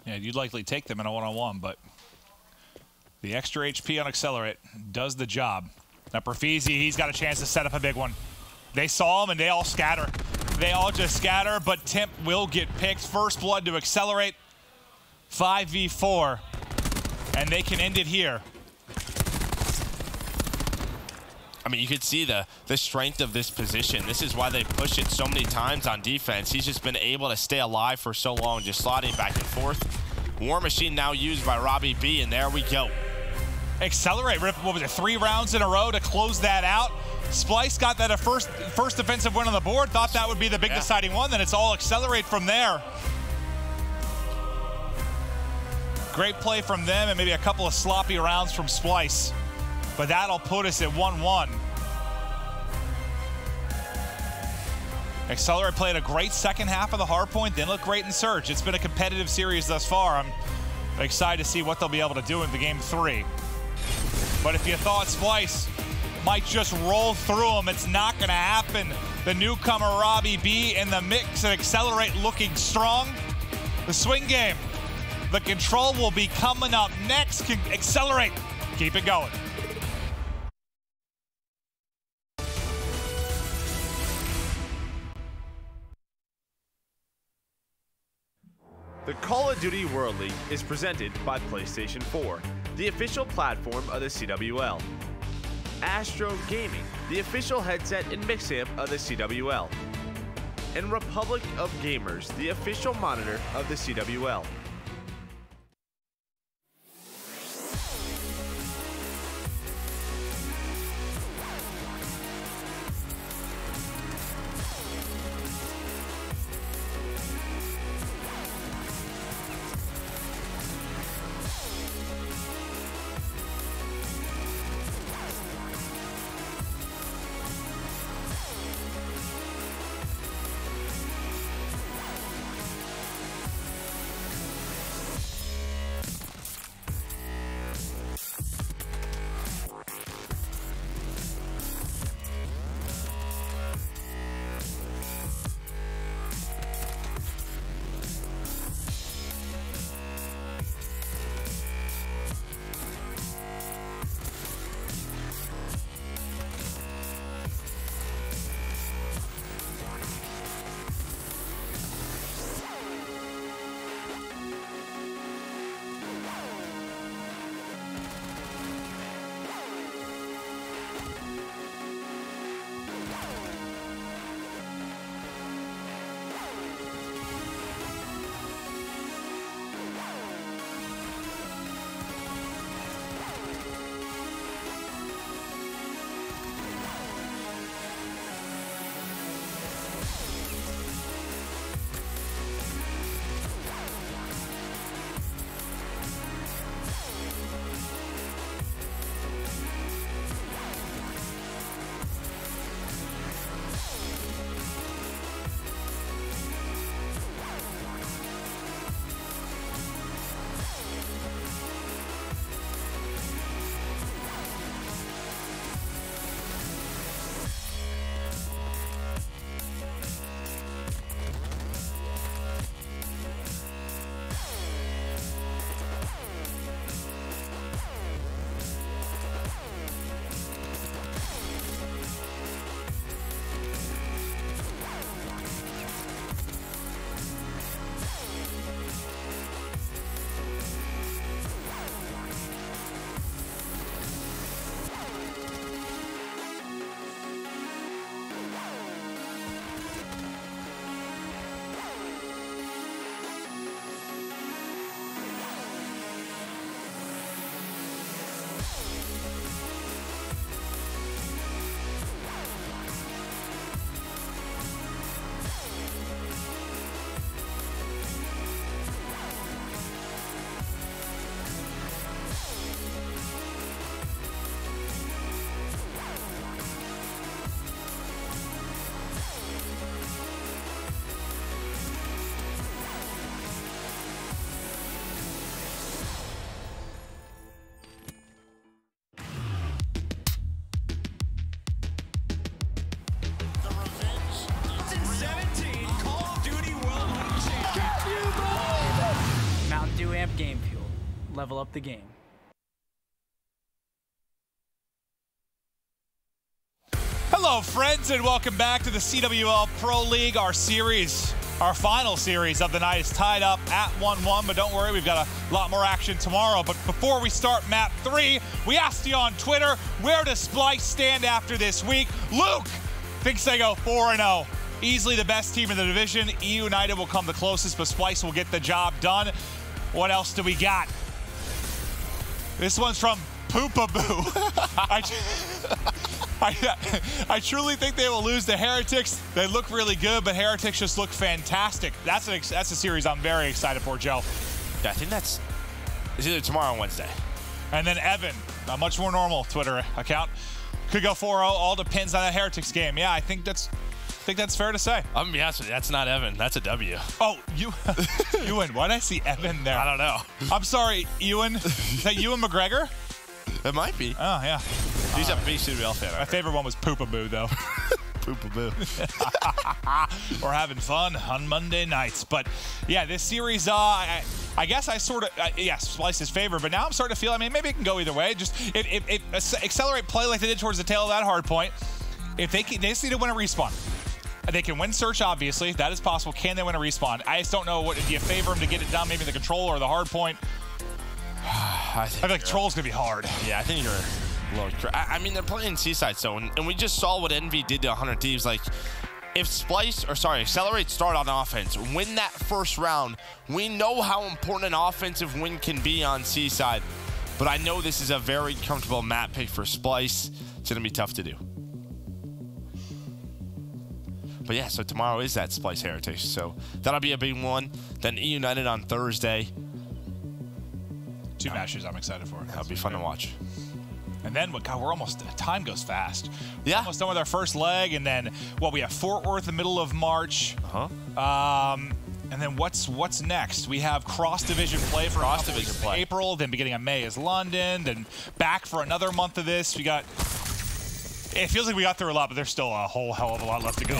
Yeah, you'd likely take them in a one-on-one, but the extra HP on Excelerate does the job. Now Profizi, he's got a chance to set up a big one. They saw him and they all scatter. They all just scatter, but Temp will get picked. First blood to Excelerate. 5v4, and they can end it here. I mean, you could see the strength of this position. This is why they push it so many times on defense. He's just been able to stay alive for so long, just sliding back and forth. War Machine now used by Robbie B, and there we go. Accelerate, what was it, 3 rounds in a row to close that out. Splyce got that a first defensive win on the board, thought that would be the big deciding one, then it's all Accelerate from there. Great play from them and maybe a couple of sloppy rounds from Splyce. But that'll put us at 1-1. Accelerate played a great second half of the hard point, then looked great in Surge. It's been a competitive series thus far. I'm excited to see what they'll be able to do in the game 3. But if you thought Splyce might just roll through them, it's not going to happen. The newcomer Robbie B in the mix and Accelerate looking strong. The swing game, the control will be coming up next. Accelerate, keep it going. The Call of Duty World League is presented by PlayStation 4, the official platform of the CWL. Astro Gaming, the official headset and mix amp of the CWL. And Republic of Gamers, the official monitor of the CWL. Game Fuel. Level up the game. Hello, friends, and welcome back to the CWL Pro League, our series Our final series of the night is tied up at 1-1, but don't worry, we've got a lot more action tomorrow. But before we start map 3, we asked you on Twitter, where does Splyce stand after this week? Luke thinks they go 4-0. Easily the best team in the division. EU United will come the closest, but Splyce will get the job done. What else do we got? This one's from Poopaboo. I truly think they will lose to Heretics. They look really good, but Heretics just look fantastic. That's a series I'm very excited for, Joe. Yeah, I think it's either tomorrow or Wednesday. And then Evan, a much more normal Twitter account, could go 4-0. All depends on that Heretics game. Yeah, I think that's fair to say. I'm gonna be honest with you, that's not Evan. That's a W. Oh, Ewan. Why did I see Evan there? I don't know. I'm sorry, Ewan. Is that Ewan McGregor? It might be. Oh, yeah. He's a big CWL fan. My favorite one was Poopaboo, though. Poopaboo. We're having fun on Monday nights. But, yeah, this series, I guess I sort of, Splyce is favored, but now I'm starting to feel, maybe it can go either way. Just if Excelerate play like they did towards the tail of that hard point, if they just need to win a respawn. They can win search, obviously. That is possible. Can they win a respawn? I just don't know. Do you favor them to get it done, maybe the control or the hard point? I feel like Troll's going to be hard. Yeah, I think you're a little... I mean, they're playing Seaside, so, and we just saw what Envy did to 100 Thieves. Like, if Accelerate start on offense, win that first round, we know how important an offensive win can be on Seaside. But I know this is a very comfortable map pick for Splyce. It's going to be tough to do. But yeah, so tomorrow is that Splyce Heritage. So that'll be a big one. Then E United on Thursday. 2 matches I'm excited for. That'll be fun to watch. And then, God, we're almost, time goes fast. Yeah. We're almost done with our first leg, and then, we have Fort Worth the middle of March. And then what's next? We have cross-division play for April, then beginning of May is London, then back for another month of this. It feels like we got through a lot, but there's still a whole hell of a lot left to go.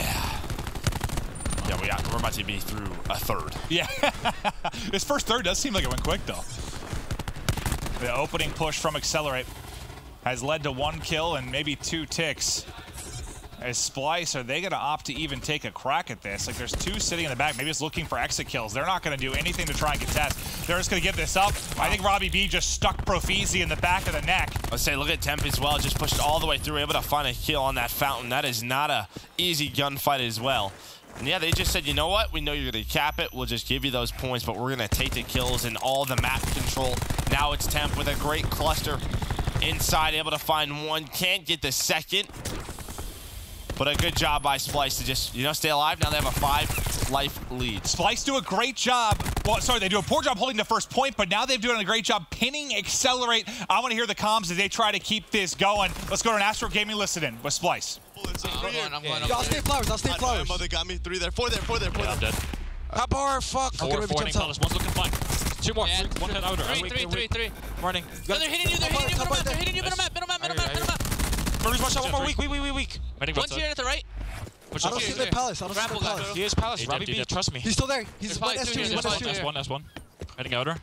Yeah, we're about to be through a third. Yeah. This first third does seem like it went quick, though. The opening push from Excelerate has led to 1 kill and maybe 2 ticks. As Splyce, are they going to opt to even take a crack at this? Like, there's 2 sitting in the back, maybe it's looking for exit kills. They're not going to do anything to try and contest. They're just going to give this up. I think Robbie B just stuck Profizi in the back of the neck. Let's say, look at Temp as well. Just pushed all the way through, able to find a kill on that fountain. That is not a easy gunfight as well. And yeah, they just said, you know what? We know you're going to cap it. We'll just give you those points, but we're going to take the kills and all the map control. Now it's Temp with a great cluster inside, able to find 1. Can't get the second. But a good job by Splyce to just, stay alive. Now they have a 5-life lead. Splyce do a great job. Well, sorry, they do a poor job holding the first point, but now they've done a great job pinning Excelerate. I want to hear the comms as they try to keep this going. Let's go to an Astro Gaming listen-in with Splyce. I'm going. I'll stay flowers. Mother got me. 3 there. 4 there. 4 there. 4 there. I'm dead. How power? Fuck. 4 hitting palace. 1's looking fine. 2 more. Yeah, 1 hit outer. 3. Morning. No, they're hitting you. They're hitting you. Middle map. Release one shot. 1 more. Weak. One's here at the right. I don't see the palace. I don't see the palace. He is palace. Robbie B, trust me. He's still there. He's 1 S2. S1. Heading outer.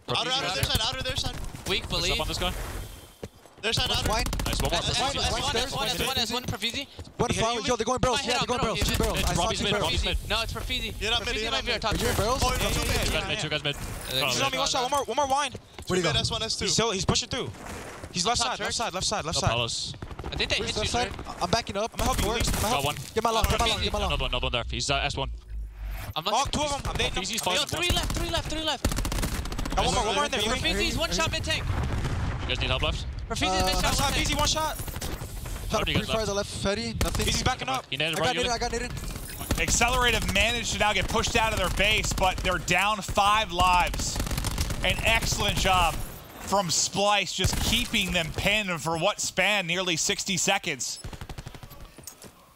Outer their side. Weak, believe. Up on this guy. Their side, outer. Nice, one more. S1, Profizi. What the fuck? Yo, they're going barrels. Yeah, they're going barrels. 2 barrels. I saw 2 barrels. No, it's Profizi. You're not mid. Profizi might be our top. Are you in barrels? Two guys mid. He's on me. 1 shot. One more wine. Where'd he go? S1, S2. He's pushing through. He's left side. I think they hit you. Side? I'm backing up. I'm helping you. Got 1. Get my long. Another one there. He's S1. I'm not. 2 of them. I'm dead. Profizi's fine. 3 left. Got one more in there. Profizi's 1 shot mid tank. You guys need help left? Profizi's mid shot. Easy 1 shot. Shot pre-fire the left Fetty. Nothing. He's backing up. He naded I got naded. Accelerate have managed to now get pushed out of their base, but they're down 5 lives. An excellent job from Splyce, just keeping them pinned for what spanned nearly 60 seconds.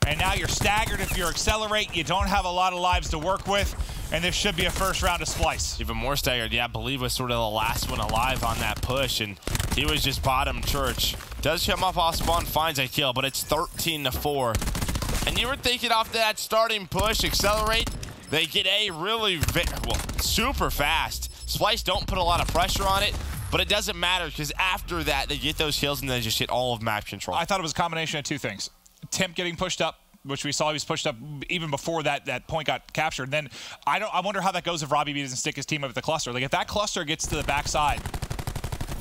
And now you're staggered if you're Accelerate. You don't have a lot of lives to work with, and this should be a first round of Splyce. Even more staggered. Yeah, I believe was sort of the last one alive on that push, and he was just bottom church. Does come off spawn, finds a kill, but it's 13-4. And you were thinking off that starting push, Accelerate, they get a really, super fast. Splyce don't put a lot of pressure on it, but it doesn't matter because after that, they get those kills and they just hit all of map control. I thought it was a combination of 2 things. Temp getting pushed up which we saw he was pushed up even before that point got captured. Then I wonder how that goes if Robbie B doesn't stick his team up at the cluster. Like if that cluster gets to the backside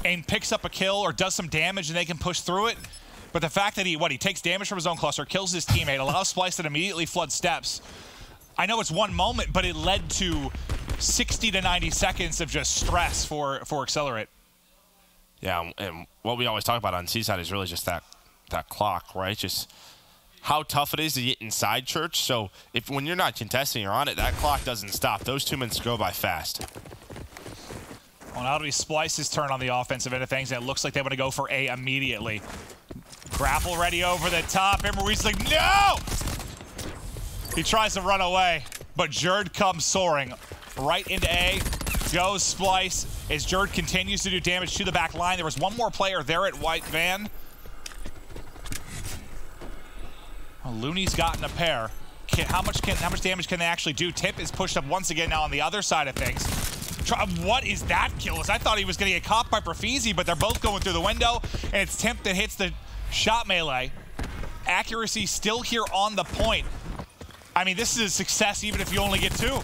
and picks up a kill or does some damage and they can push through it, but the fact that he takes damage from his own cluster, kills his teammate, allows Splyce to immediately flood steps. I know it's one moment, but it led to 60 to 90 seconds of just stress for Excelerate. Yeah, and what we always talk about on Seaside is really just that clock, right? Just how tough it is to get inside church. So when you're not contesting, you're on it, that clock doesn't stop. Those 2 minutes go by fast. Well, now it'll be Splyce's turn on the offensive end of things, and it looks like they want to go for A immediately. Grapple ready over the top. Emery's like, no! He tries to run away, but Jerd comes soaring right into A. Goes Splyce as Jerd continues to do damage to the back line. There was one more player there at White Van. Well, Looney's gotten a pair. How much damage can they actually do? Tip is pushed up once again now on the other side of things. What is that kill? I thought he was going to get caught by Profizi, but they're both going through the window, and it's Tip that hits the shot melee. Accuracy still here on the point. I mean, this is a success even if you only get 2.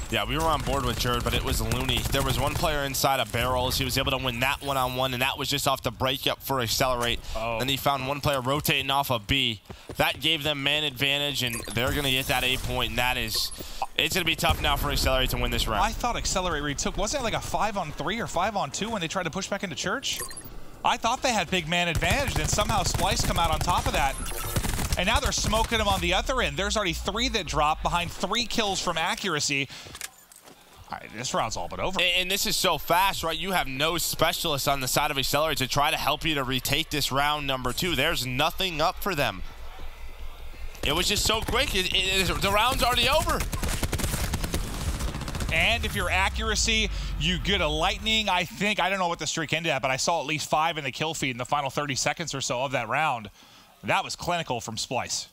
Yeah, we were on board with Jerd, but it was Looney. There was one player inside of barrels. He was able to win that one-on-one, and that was just off the breakup for Excelerate. Oh. Then he found one player rotating off of B. That gave them man advantage, and they're going to get that A point, and that is... It's going to be tough now for Excelerate to win this round. I thought Excelerate retook. Wasn't it like a 5-on-3 or 5-on-2 when they tried to push back into church? I thought they had big man advantage, then somehow Splyce come out on top of that. And now they're smoking him on the other end. There's already 3 that drop behind 3 kills from Accuracy. All right, this round's all but over. And this is so fast, right? You have no specialists on the side of Excelerate to try to help you to retake this round number 2. There's nothing up for them. It was just so quick. The round's already over. And if you're Accuracy, you get a lightning, I think. I don't know what the streak ended at, but I saw at least 5 in the kill feed in the final 30 seconds or so of that round. That was clinical from Splyce.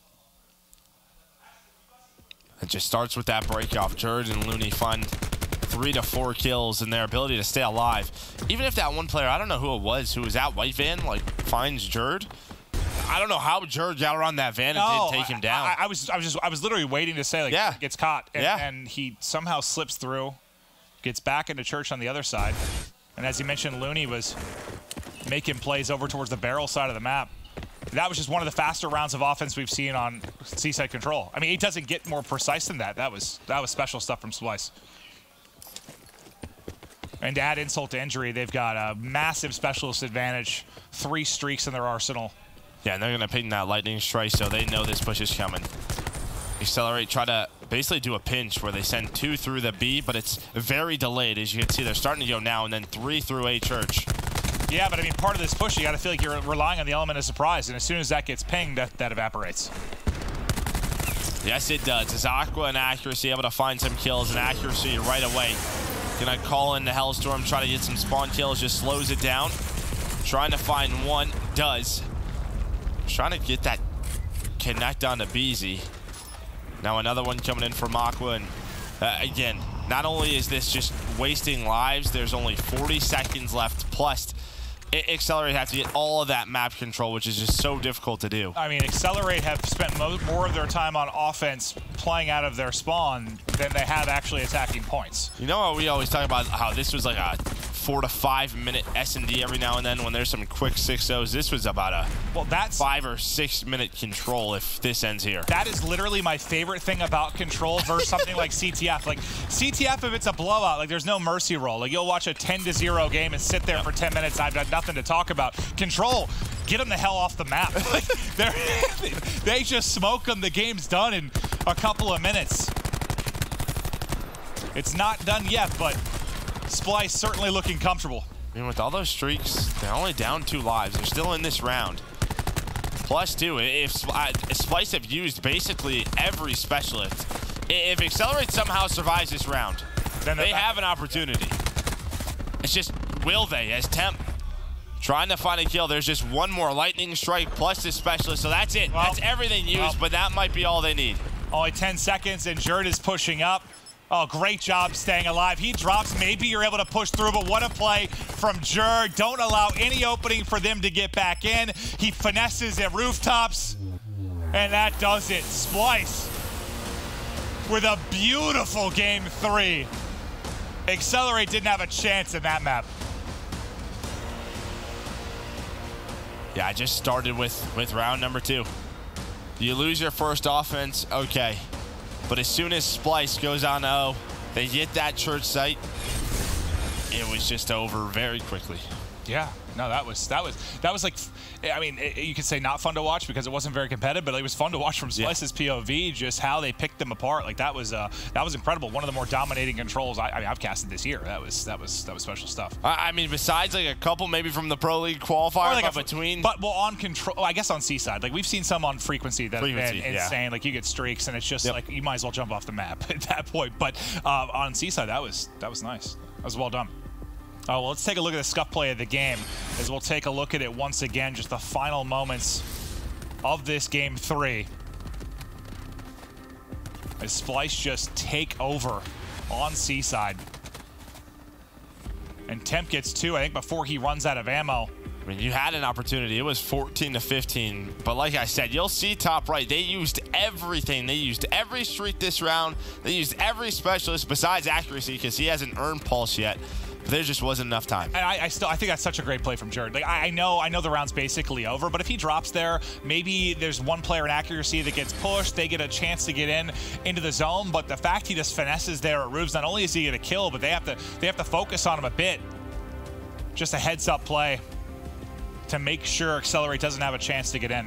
It just starts with that break off. Jerd and Looney find 3 to 4 kills and their ability to stay alive. Even if that one player, I don't know who it was, who was at White Van, like, finds Jerd. I don't know how Jerd got around that van and didn't take him down. I was literally waiting to say, like, yeah, gets caught, and he somehow slips through, gets back into church on the other side. And as you mentioned, Looney was making plays over towards the barrel side of the map. That was just one of the faster rounds of offense we've seen on Seaside Control. I mean, it doesn't get more precise than that. That was special stuff from Splyce. And to add insult to injury, they've got a massive specialist advantage, 3 streaks in their arsenal. Yeah, and they're going to ping that lightning strike, so they know this push is coming. Excelerate try to basically do a pinch where they send 2 through the B, but it's very delayed. As you can see, they're starting to go now, and then 3 through A church. Yeah, but I mean, part of this push, you got to feel like you're relying on the element of surprise, and as soon as that gets pinged, that evaporates. Yes, it does. As Aqua and Accuracy able to find some kills, and Accuracy right away gonna call in the Hellstorm, try to get some spawn kills, just slows it down. Trying to find one, does. Trying to get that connect on to Beezy. Now another one coming in from Aqua, and again, not only is this just wasting lives, there's only 40 seconds left, plus Excelerate have to get all of that map control, which is just so difficult to do. I mean, Excelerate have spent more of their time on offense playing out of their spawn than they have actually attacking points. You know what we always talk about, how this was like a 4 to 5 minute S&D every now and then when there's some quick 6-0s. This was about a 5 or 6 minute control if this ends here. That is literally my favorite thing about Control versus something like CTF. Like CTF, if it's a blowout, like there's no mercy roll. Like you'll watch a 10-0 game and sit there for 10 minutes. I've got nothing to talk about. Control, get them the hell off the map. Like they just smoke them. The game's done in a couple of minutes. It's not done yet, but Splyce certainly looking comfortable. I mean, with all those streaks, they're only down 2 lives. They're still in this round. Plus 2, if Splyce have used basically every specialist, if Excelerate somehow survives this round, then they have an opportunity. It's just, will they? As Temp trying to find a kill, there's just one more lightning strike plus this specialist, so that's it. Well, that's everything used, but that might be all they need. Only 10 seconds, and Jerd is pushing up. Oh, great job staying alive. He drops. Maybe you're able to push through, but what a play from Jur. Don't allow any opening for them to get back in. He finesses at rooftops, and that does it. Splyce with a beautiful game 3. Excelerate didn't have a chance in that map. Yeah, I just started with round number 2. You lose your first offense, okay. But as soon as Splyce goes on 0, they get that church site, it was just over very quickly. Yeah, no, that was like, I mean, you could say not fun to watch because it wasn't very competitive, but it was fun to watch from Splyce's POV, just how they picked them apart. Like that was incredible. One of the more dominating controls I've casted this year. That was special stuff. I mean, besides like a couple maybe from the Pro League qualifier, like between. But well, on control, I guess on Seaside, like we've seen some on frequency that have been insane. Yeah. Like you get streaks and it's just like you might as well jump off the map at that point. But on Seaside, that was nice. That was well done. Oh, well, let's take a look at the scuff play of the game as we'll take a look at it once again, just the final moments of this game 3. As Splyce just take over on Seaside. And Temp gets 2, I think, before he runs out of ammo. I mean, you had an opportunity. It was 14-15. But like I said, you'll see top right. They used everything. They used every streak this round. They used every specialist besides accuracy because he hasn't earned pulse yet. But there just wasn't enough time. And I think that's such a great play from Jared. Like I know the round's basically over, but if he drops there, maybe there's one player in accuracy that gets pushed. They get a chance to get into the zone, but the fact he just finesses there at roofs, not only is he gonna kill, but they have to focus on him a bit. Just a heads-up play to make sure Excelerate doesn't have a chance to get in.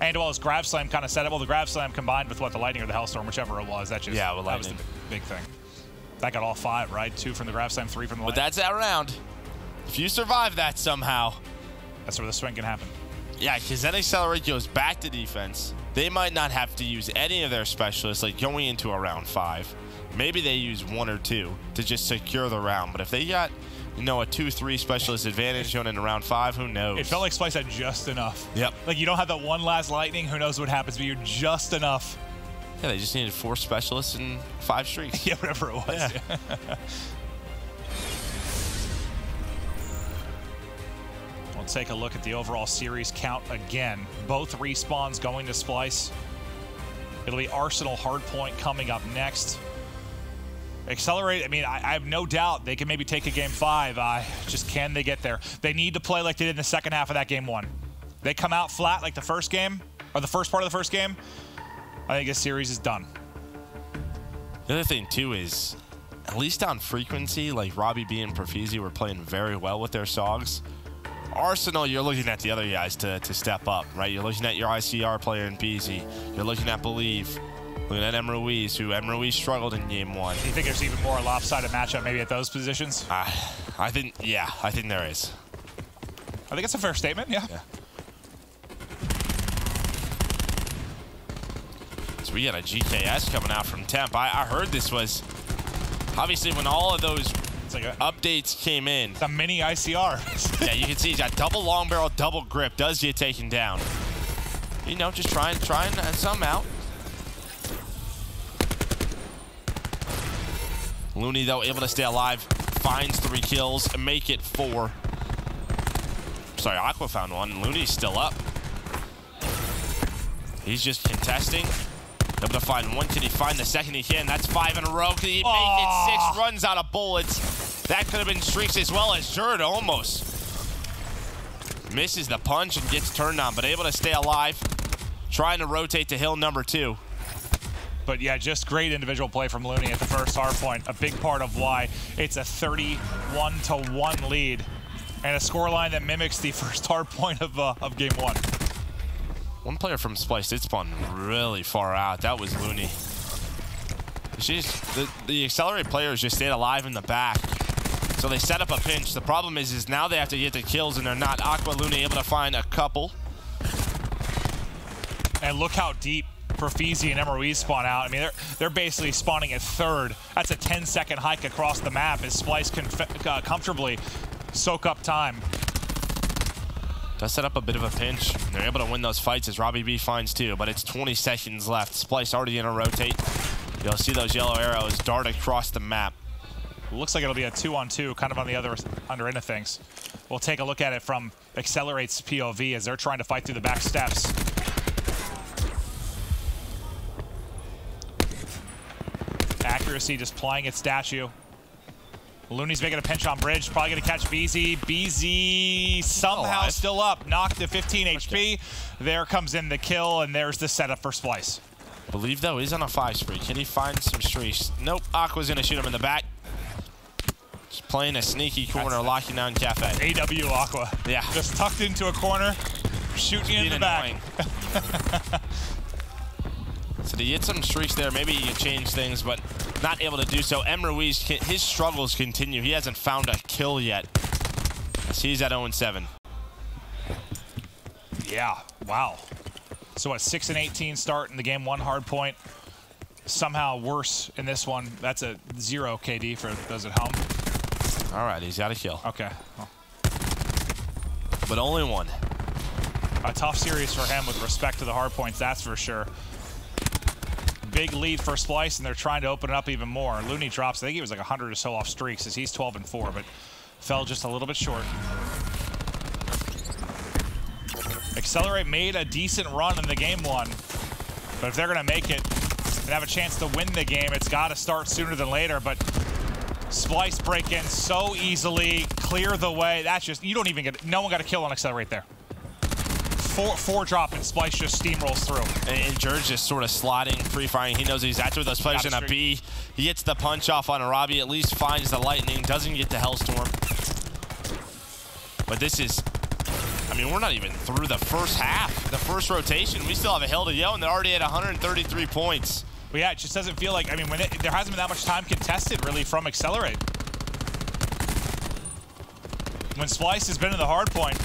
And well, as Grav Slam kind of set it, well, the Grav Slam combined with what, the Lightning or the Hellstorm, whichever it was, that was the big thing. That got all 5, right? 2 from the Grav Slam, 3 from the Lightning. But that's that round. If you survive that somehow, that's where the swing can happen. Yeah, because then Excelerate goes back to defense. They might not have to use any of their specialists, like going into a round 5. Maybe they use 1 or 2 to just secure the round. But if they got, a 2-3 specialist advantage going into round 5, who knows? It felt like Splyce had just enough. Yep. Like you don't have that one last Lightning, who knows what happens, but you're just enough. Yeah, they just needed 4 specialists and 5 streaks. Yeah, whatever it was. Yeah. We'll take a look at the overall series count again. Both respawns going to Splyce. It'll be Arsenal Hardpoint coming up next. Excelerate, I mean, I have no doubt they can maybe take a game 5. Just can they get there? They need to play like they did in the second half of that game 1. They come out flat like the first game, or the first part of the first game, I think this series is done. The other thing, too, is at least on frequency, like Robbie B and Profizi were playing very well with their SOGs. Arsenal, you're looking at the other guys to step up, right? You're looking at your ICR player in Peasy. You're looking at Believe. Looking at Ruiz, who Ruiz struggled in game 1. Do you think there's even more lopsided matchup maybe at those positions? I think there is. I think it's a fair statement, yeah. So we got a GKS coming out from Temp. I heard this was, obviously when all of those updates came in. It's a mini ICR. Yeah, you can see he's got double long barrel, double grip, does get taken down. Just trying some out. Looney, though, able to stay alive, finds 3 kills, and make it 4. Sorry, Aqua found 1. Looney's still up. He's just contesting. Able to find 1. Can he find the second he can? That's 5 in a row. Can he make it 6? Runs out of bullets. That could have been streaks as well as Jurd almost. Misses the punch and gets turned on, but able to stay alive. Trying to rotate to hill number 2. But yeah, just great individual play from Looney at the first hard point. A big part of why it's a 31-1 lead. And a scoreline that mimics the first hard point of game 1. One player from Splyce did spawn really far out. That was Looney. The Accelerate players just stayed alive in the back. So they set up a pinch. The problem is now they have to get the kills and they're not. Aqua, Looney able to find a couple. And look how deep Profizi and Ruiz spawn out. I mean, they're basically spawning at 3rd. That's a 10-second hike across the map as Splyce can comfortably soak up time. Does set up a bit of a pinch. They're able to win those fights as Robbie B finds 2, but it's 20 seconds left. Splyce already in a rotate. You'll see those yellow arrows dart across the map. Looks like it'll be a 2-on-2, kind of on the other under end of things. We'll take a look at it from Accelerate's POV as they're trying to fight through the back steps. Accuracy just playing its statue. Looney's making a pinch on bridge, probably going to catch BZ. BZ somehow still up, knocked to 15 HP. There comes in the kill, and there's the setup for Splyce. Believe, though, he's on a 5 spree. Can he find some streaks? Nope, Aqua's going to shoot him in the back. Just playing a sneaky corner, locking down Cafe. AW Aqua. Yeah. Just tucked into a corner, shooting you in the back. So to get some streaks there, maybe he can change things, but not able to do so. M. Ruiz, his struggles continue. He hasn't found a kill yet. He's at 0-7. Yeah, wow. So what, 6-18 start in the game, 1 hard point. Somehow worse in this one. That's a 0 KD for those at home. All right, he's got a kill. Okay. Well. But only 1. A tough series for him with respect to the hard points, that's for sure. Big lead for Splyce, and they're trying to open it up even more. Looney drops, I think he was like 100 or so off streaks as he's 12-4, but fell just a little bit short. Accelerate made a decent run in the game 1, but if they're going to make it and have a chance to win the game, it's got to start sooner than later. But Splyce break in so easily, clear the way. That's just, you don't even get, no one got a kill on Accelerate there. 4 drop and Splyce just steamrolls through. And George just sort of sliding, free-firing. He knows he's active with those players in a B. He gets the punch off on a Robbie, at least finds the lightning, doesn't get the Hellstorm. But this is, I mean, we're not even through the first half, the first rotation. We still have a hill to go, and they're already at 133 points. Well, yeah, it just doesn't feel like, I mean, there hasn't been that much time contested, really, from Accelerate. When Splyce has been in the hard point,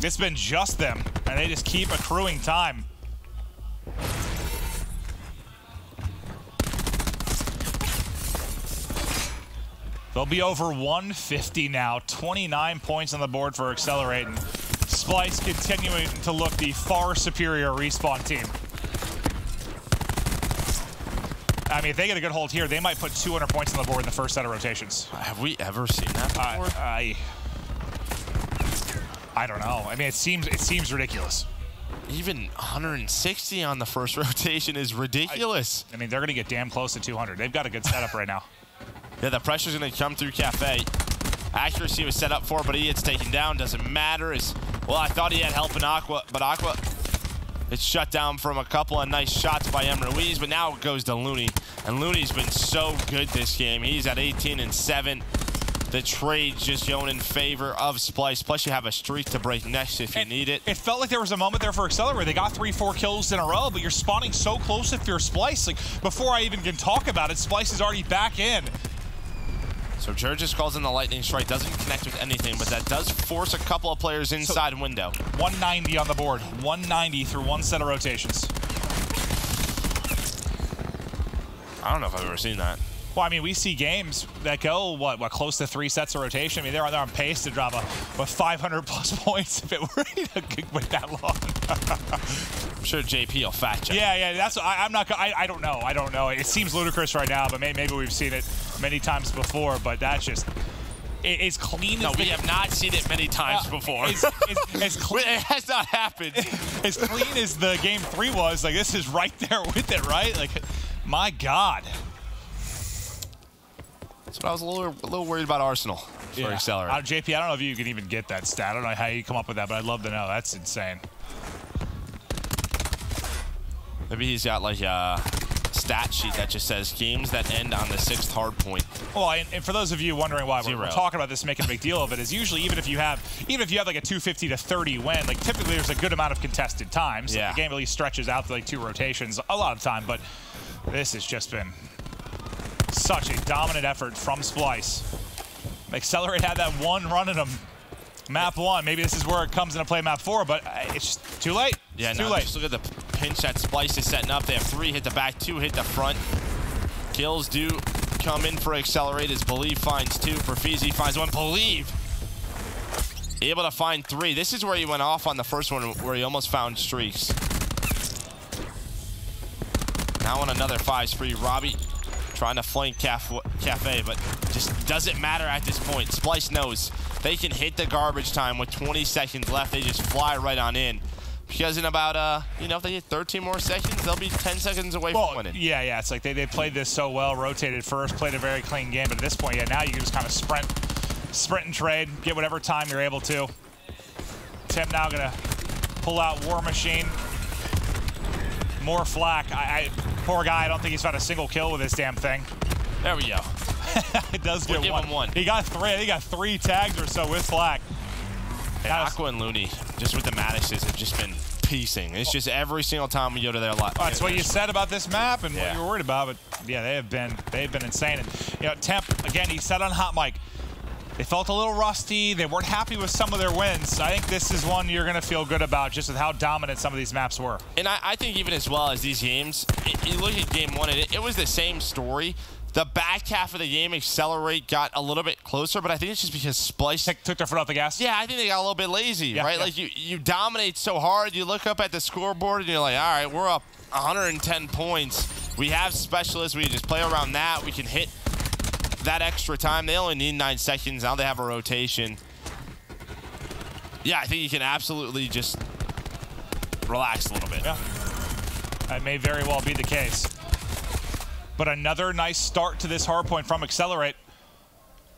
it's been just them, and they just keep accruing time. They'll be over 150 now, 29 points on the board for Accelerate, and Splyce continuing to look the far superior respawn team. I mean, if they get a good hold here, they might put 200 points on the board in the first set of rotations. Have we ever seen that before? I don't know. I mean, it seems ridiculous. Even 160 on the first rotation is ridiculous. I mean, they're going to get damn close to 200. They've got a good setup right now. Yeah, the pressure's going to come through Cafe. Accuracy was set up for, but he gets taken down. Doesn't matter. Well, I thought he had help in Aqua, but Aqua, it's shut down from a couple of nice shots by M. Ruiz, but now it goes to Looney. And Looney's been so good this game. He's at 18-7. The trade's just going in favor of Splyce. Plus, you have a streak to break next if you need it. It felt like there was a moment there for Accelerate. They got 3-4 kills in a row, but you're spawning so close if you're Splyce. Like, before I even can talk about it, Splyce is already back in. So Jurgis calls in the lightning strike, doesn't connect with anything, but that does force a couple of players inside window. 190 on the board, 190 through 1 set of rotations. I don't know if I've ever seen that. Well, I mean, we see games that go, what close to 3 sets of rotation. I mean, they're on pace to drop with 500+ points if it were to wait that long. I'm sure JP will fact check. Yeah, that's I'm not. I don't know. It seems ludicrous right now, but maybe we've seen it many times before. But that's just it's clean. No, we have not seen it many times before. It's clean. It has not happened. As clean as the game 3 was, like this is right there with it, right? Like, my God. That's what I was a little worried about Arsenal for Accelerate. JP, I don't know if you can even get that stat. I don't know how you come up with that, but I'd love to know. That's insane. Maybe he's got like a stat sheet that just says games that end on the 6th hard point. Well, and for those of you wondering why we're talking about this, making a big deal of it, is usually even if you have like a 250 to 30 win, like typically there's a good amount of contested times. Yeah. Like the game at least stretches out to like 2 rotations a lot of time, but this has just been such a dominant effort from Splyce. Accelerate had that 1 run in them. Map 1. Maybe this is where it comes into play map 4, but it's just too late. Yeah, too late. Just look at the pinch that Splyce is setting up. They have 3 hit the back, 2 hit the front. Kills do come in for Accelerate as Believe finds 2. Profizi finds 1. Believe able to find 3. This is where he went off on the first one where he almost found streaks. Now on another 5 spree. Robbie trying to flank Cafe, but just doesn't matter at this point. Splyce knows they can hit the garbage time with 20 seconds left. They just fly right on in. Because in about, if they get 13 more seconds, they'll be 10 seconds away from winning. Yeah. It's like they played this so well, rotated first, played a very clean game. But at this point, now you can just kind of sprint and trade, get whatever time you're able to. Tim now going to pull out War Machine. More flak. Poor guy, I don't think he's found a single kill with this damn thing. There we go. It does we'll get give him one. He got 3. I think he got 3 tags or so with flak. And Aqua and Looney, just with the Maddoxes, have just been piecing. It's just every single time we go to their lot. That's what you said about this map and what you were worried about. But yeah, they've been insane. And Temp, again, he said on Hot Mic, they felt a little rusty. They weren't happy with some of their wins. I think this is one you're going to feel good about, just with how dominant some of these maps were. And I think even as well as these games, you look at game 1, it was the same story. The back half of the game, Excelerate got a little bit closer, but I think it's just because Splyce took their foot off the gas. Yeah, I think they got a little bit lazy, right? Like you dominate so hard, you look up at the scoreboard and you're like, all right, we're up 110 points. We have specialists. We can just play around that. We can hit that extra time. They only need 9 seconds. Now they have a rotation. Yeah, I think you can absolutely just relax a little bit. Yeah, that may very well be the case. But another nice start to this hardpoint from Excelerate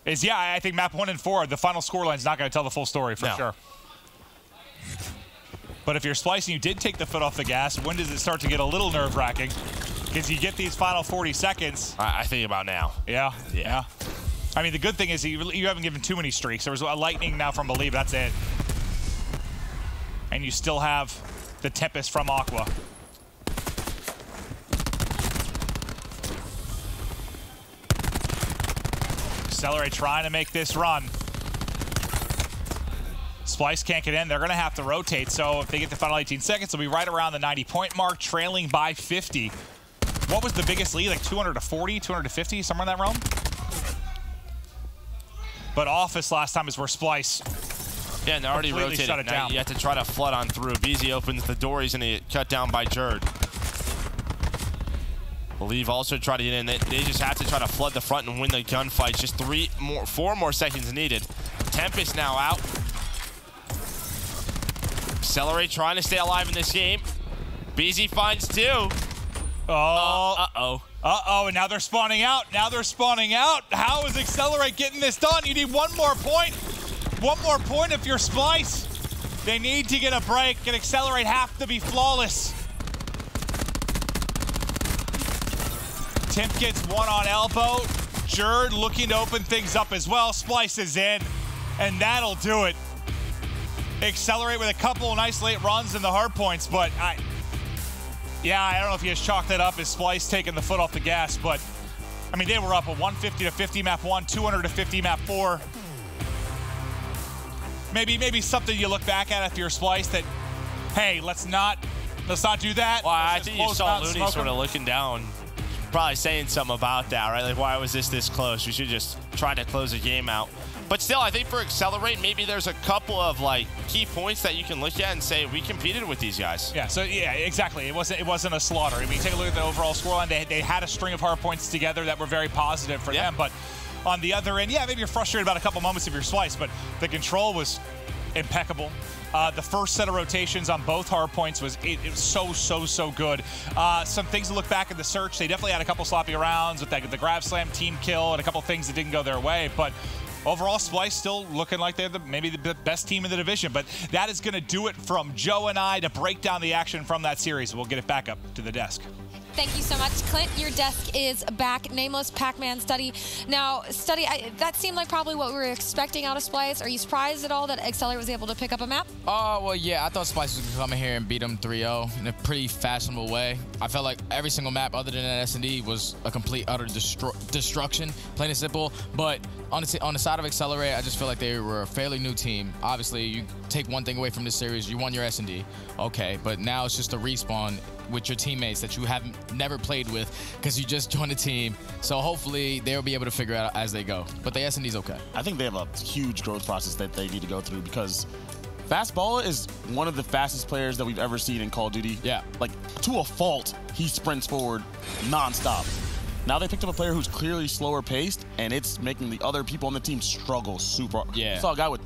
is, I think map 1 and 4, the final scoreline's not going to tell the full story for sure. But if you're Splyce and you did take the foot off the gas, when does it start to get a little nerve-wracking? Because you get these final 40 seconds. I think about now. Yeah. I mean, the good thing is you haven't given too many streaks. There was a lightning now from Believe. That's it. And you still have the Tempest from Aqua. Excelerate trying to make this run. Splyce can't get in. They're going to have to rotate. So if they get the final 18 seconds, they'll be right around the 90-point mark, trailing by 50. What was the biggest lead? Like 200 to 40, 200 to 50, somewhere in that realm? But Office last time is where Splyce Yeah, and they're already rotating. Shut it now down. you have to try to flood on through. BZ opens the door. He's going to get cut down by Jerd. Believe also try to get in. They just have to try to flood the front and win the gunfight. Just 4 more seconds needed. Tempest now out. Excelerate trying to stay alive in this game. BZ finds 2. Uh-oh, and now they're spawning out. How is Excelerate getting this done? You need 1 more point. 1 more point if you're Splyce. They need to get a break, and Excelerate have to be flawless. Timp gets 1 on elbow. Jerd looking to open things up as well. Splyce is in, and that'll do it. Excelerate with a couple of nice late runs in the hard points, but I don't know if you just chalk that up as Splyce taking the foot off the gas, but I mean, they were up a 150 to 50 map 1, 200 to 50 map 4. Maybe something you look back at if you're Splyce that, hey, let's not do that. Well, I think you saw Looney sort of looking down, probably saying something about that, right? Like, why was this close? We should just try to close the game out. But still, I think for Excelerate, maybe there's a couple of key points that you can look at and say we competed with these guys. Yeah. So yeah, exactly. It wasn't a slaughter. I mean, take a look at the overall scoreline. They had a string of hard points together that were very positive for them. But on the other end, maybe you're frustrated about a couple moments of your Splyce, but the control was impeccable. The first set of rotations on both hard points was so good. Some things to look back at the search. They definitely had a couple sloppy rounds with the grab slam, team kill, and a couple things that didn't go their way. But overall, Splyce still looking like they're maybe the best team in the division. But that is going to do it from Joe and I to break down the action from that series. We'll get it back up to the desk. Thank you so much, Clint. Your desk is back. Nameless Pac-Man Study. Now, Study, that seemed like probably what we were expecting out of Splyce. Are you surprised at all that Excelerate was able to pick up a map? Well, yeah, I thought Splyce was going to come in here and beat them 3-0 in a pretty fashionable way. I felt like every single map other than an S&D was a complete, utter destruction, plain and simple. But on the side of Excelerate, I just feel like they were a fairly new team. Obviously, you take one thing away from this series, you won your S&D. Okay, but now it's just a respawn with your teammates that you haven't never played with because you just joined the team. So hopefully they'll be able to figure it out as they go. But the S&D's okay. I think they have a huge growth process that they need to go through because Fastball is one of the fastest players that we've ever seen in Call of Duty. Yeah. Like, to a fault, he sprints forward nonstop. Now they picked up a player who's clearly slower paced, and it's making the other people on the team struggle super. Yeah. I saw a guy with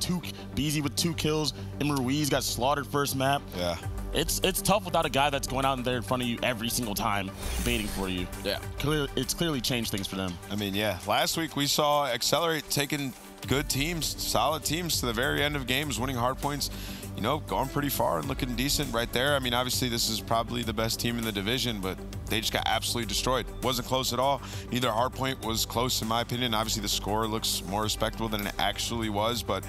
Beezy with 2 kills, and Ruiz got slaughtered first map. Yeah. It's tough without a guy that's going out there in front of you every single time, baiting for you. Yeah. It's clearly changed things for them. I mean, yeah. Last week we saw Excelerate taking good teams, solid teams to the very end of games, winning hard points. You know, going pretty far and looking decent right there. I mean, obviously this is probably the best team in the division, but they just got absolutely destroyed. Wasn't close at all. Neither hardpoint was close in my opinion. Obviously the score looks more respectable than it actually was, but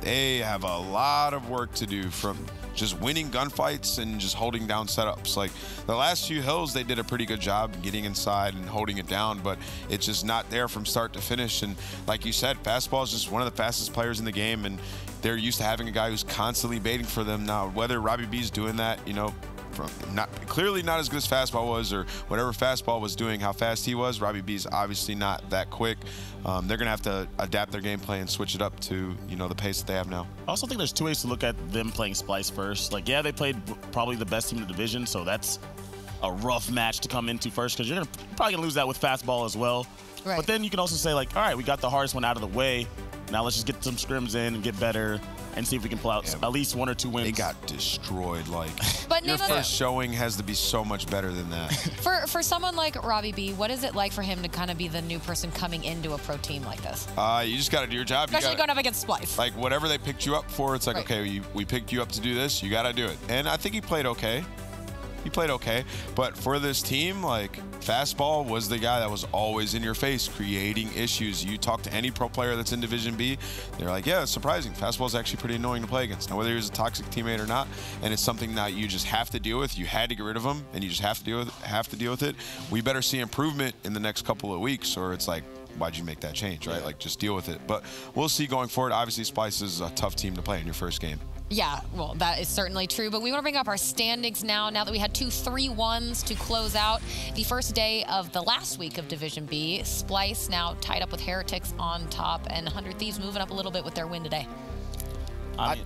they have a lot of work to do from just winning gunfights and just holding down setups. Like the last few hills, they did a pretty good job getting inside and holding it down, but it's just not there from start to finish. And like you said, Fastball is just one of the fastest players in the game, and they're used to having a guy who's constantly baiting for them. Now, whether Robbie B's doing that, you know, clearly not as good as Fastball was, or whatever Fastball was doing, how fast he was, Robbie B's obviously not that quick. They're going to have to adapt their gameplay and switch it up to, you know, the pace that they have now. I also think there's 2 ways to look at them playing Splyce first. Like, yeah, they played probably the best team in the division, so that's a rough match to come into first, because you're probably going to lose that with Fastball as well. Right. But then you can also say, like, all right, we got the hardest one out of the way. Now let's just get some scrims in and get better and see if we can pull out at least 1 or 2 wins. They got destroyed. Like, But your first showing has to be so much better than that. For someone like Robbie B, what is it like for him to kind of be the new person coming into a pro team like this? You just got to do your job. Especially going up against Splyce. Like, whatever they picked you up for, it's like, okay, we picked you up to do this. You got to do it. And I think he played okay. He played okay. But for this team, like, Fastball was the guy that was always in your face, creating issues. You talk to any pro player that's in Division B, they're like, yeah, it's surprising. Fastball's actually pretty annoying to play against. Now, whether he was a toxic teammate or not, and it's something that you just have to deal with. You had to get rid of him, and you just have to deal with it. We better see improvement in the next couple of weeks, or it's like, why'd you make that change, right? Like, just deal with it. But we'll see going forward. Obviously, Splyce is a tough team to play in your first game. Yeah, well, that is certainly true. But we want to bring up our standings now that we had 2 3-1s to close out the first day of the last week of Division B. Splyce now tied up with Heretics on top, and 100 Thieves moving up a little bit with their win today. I mean,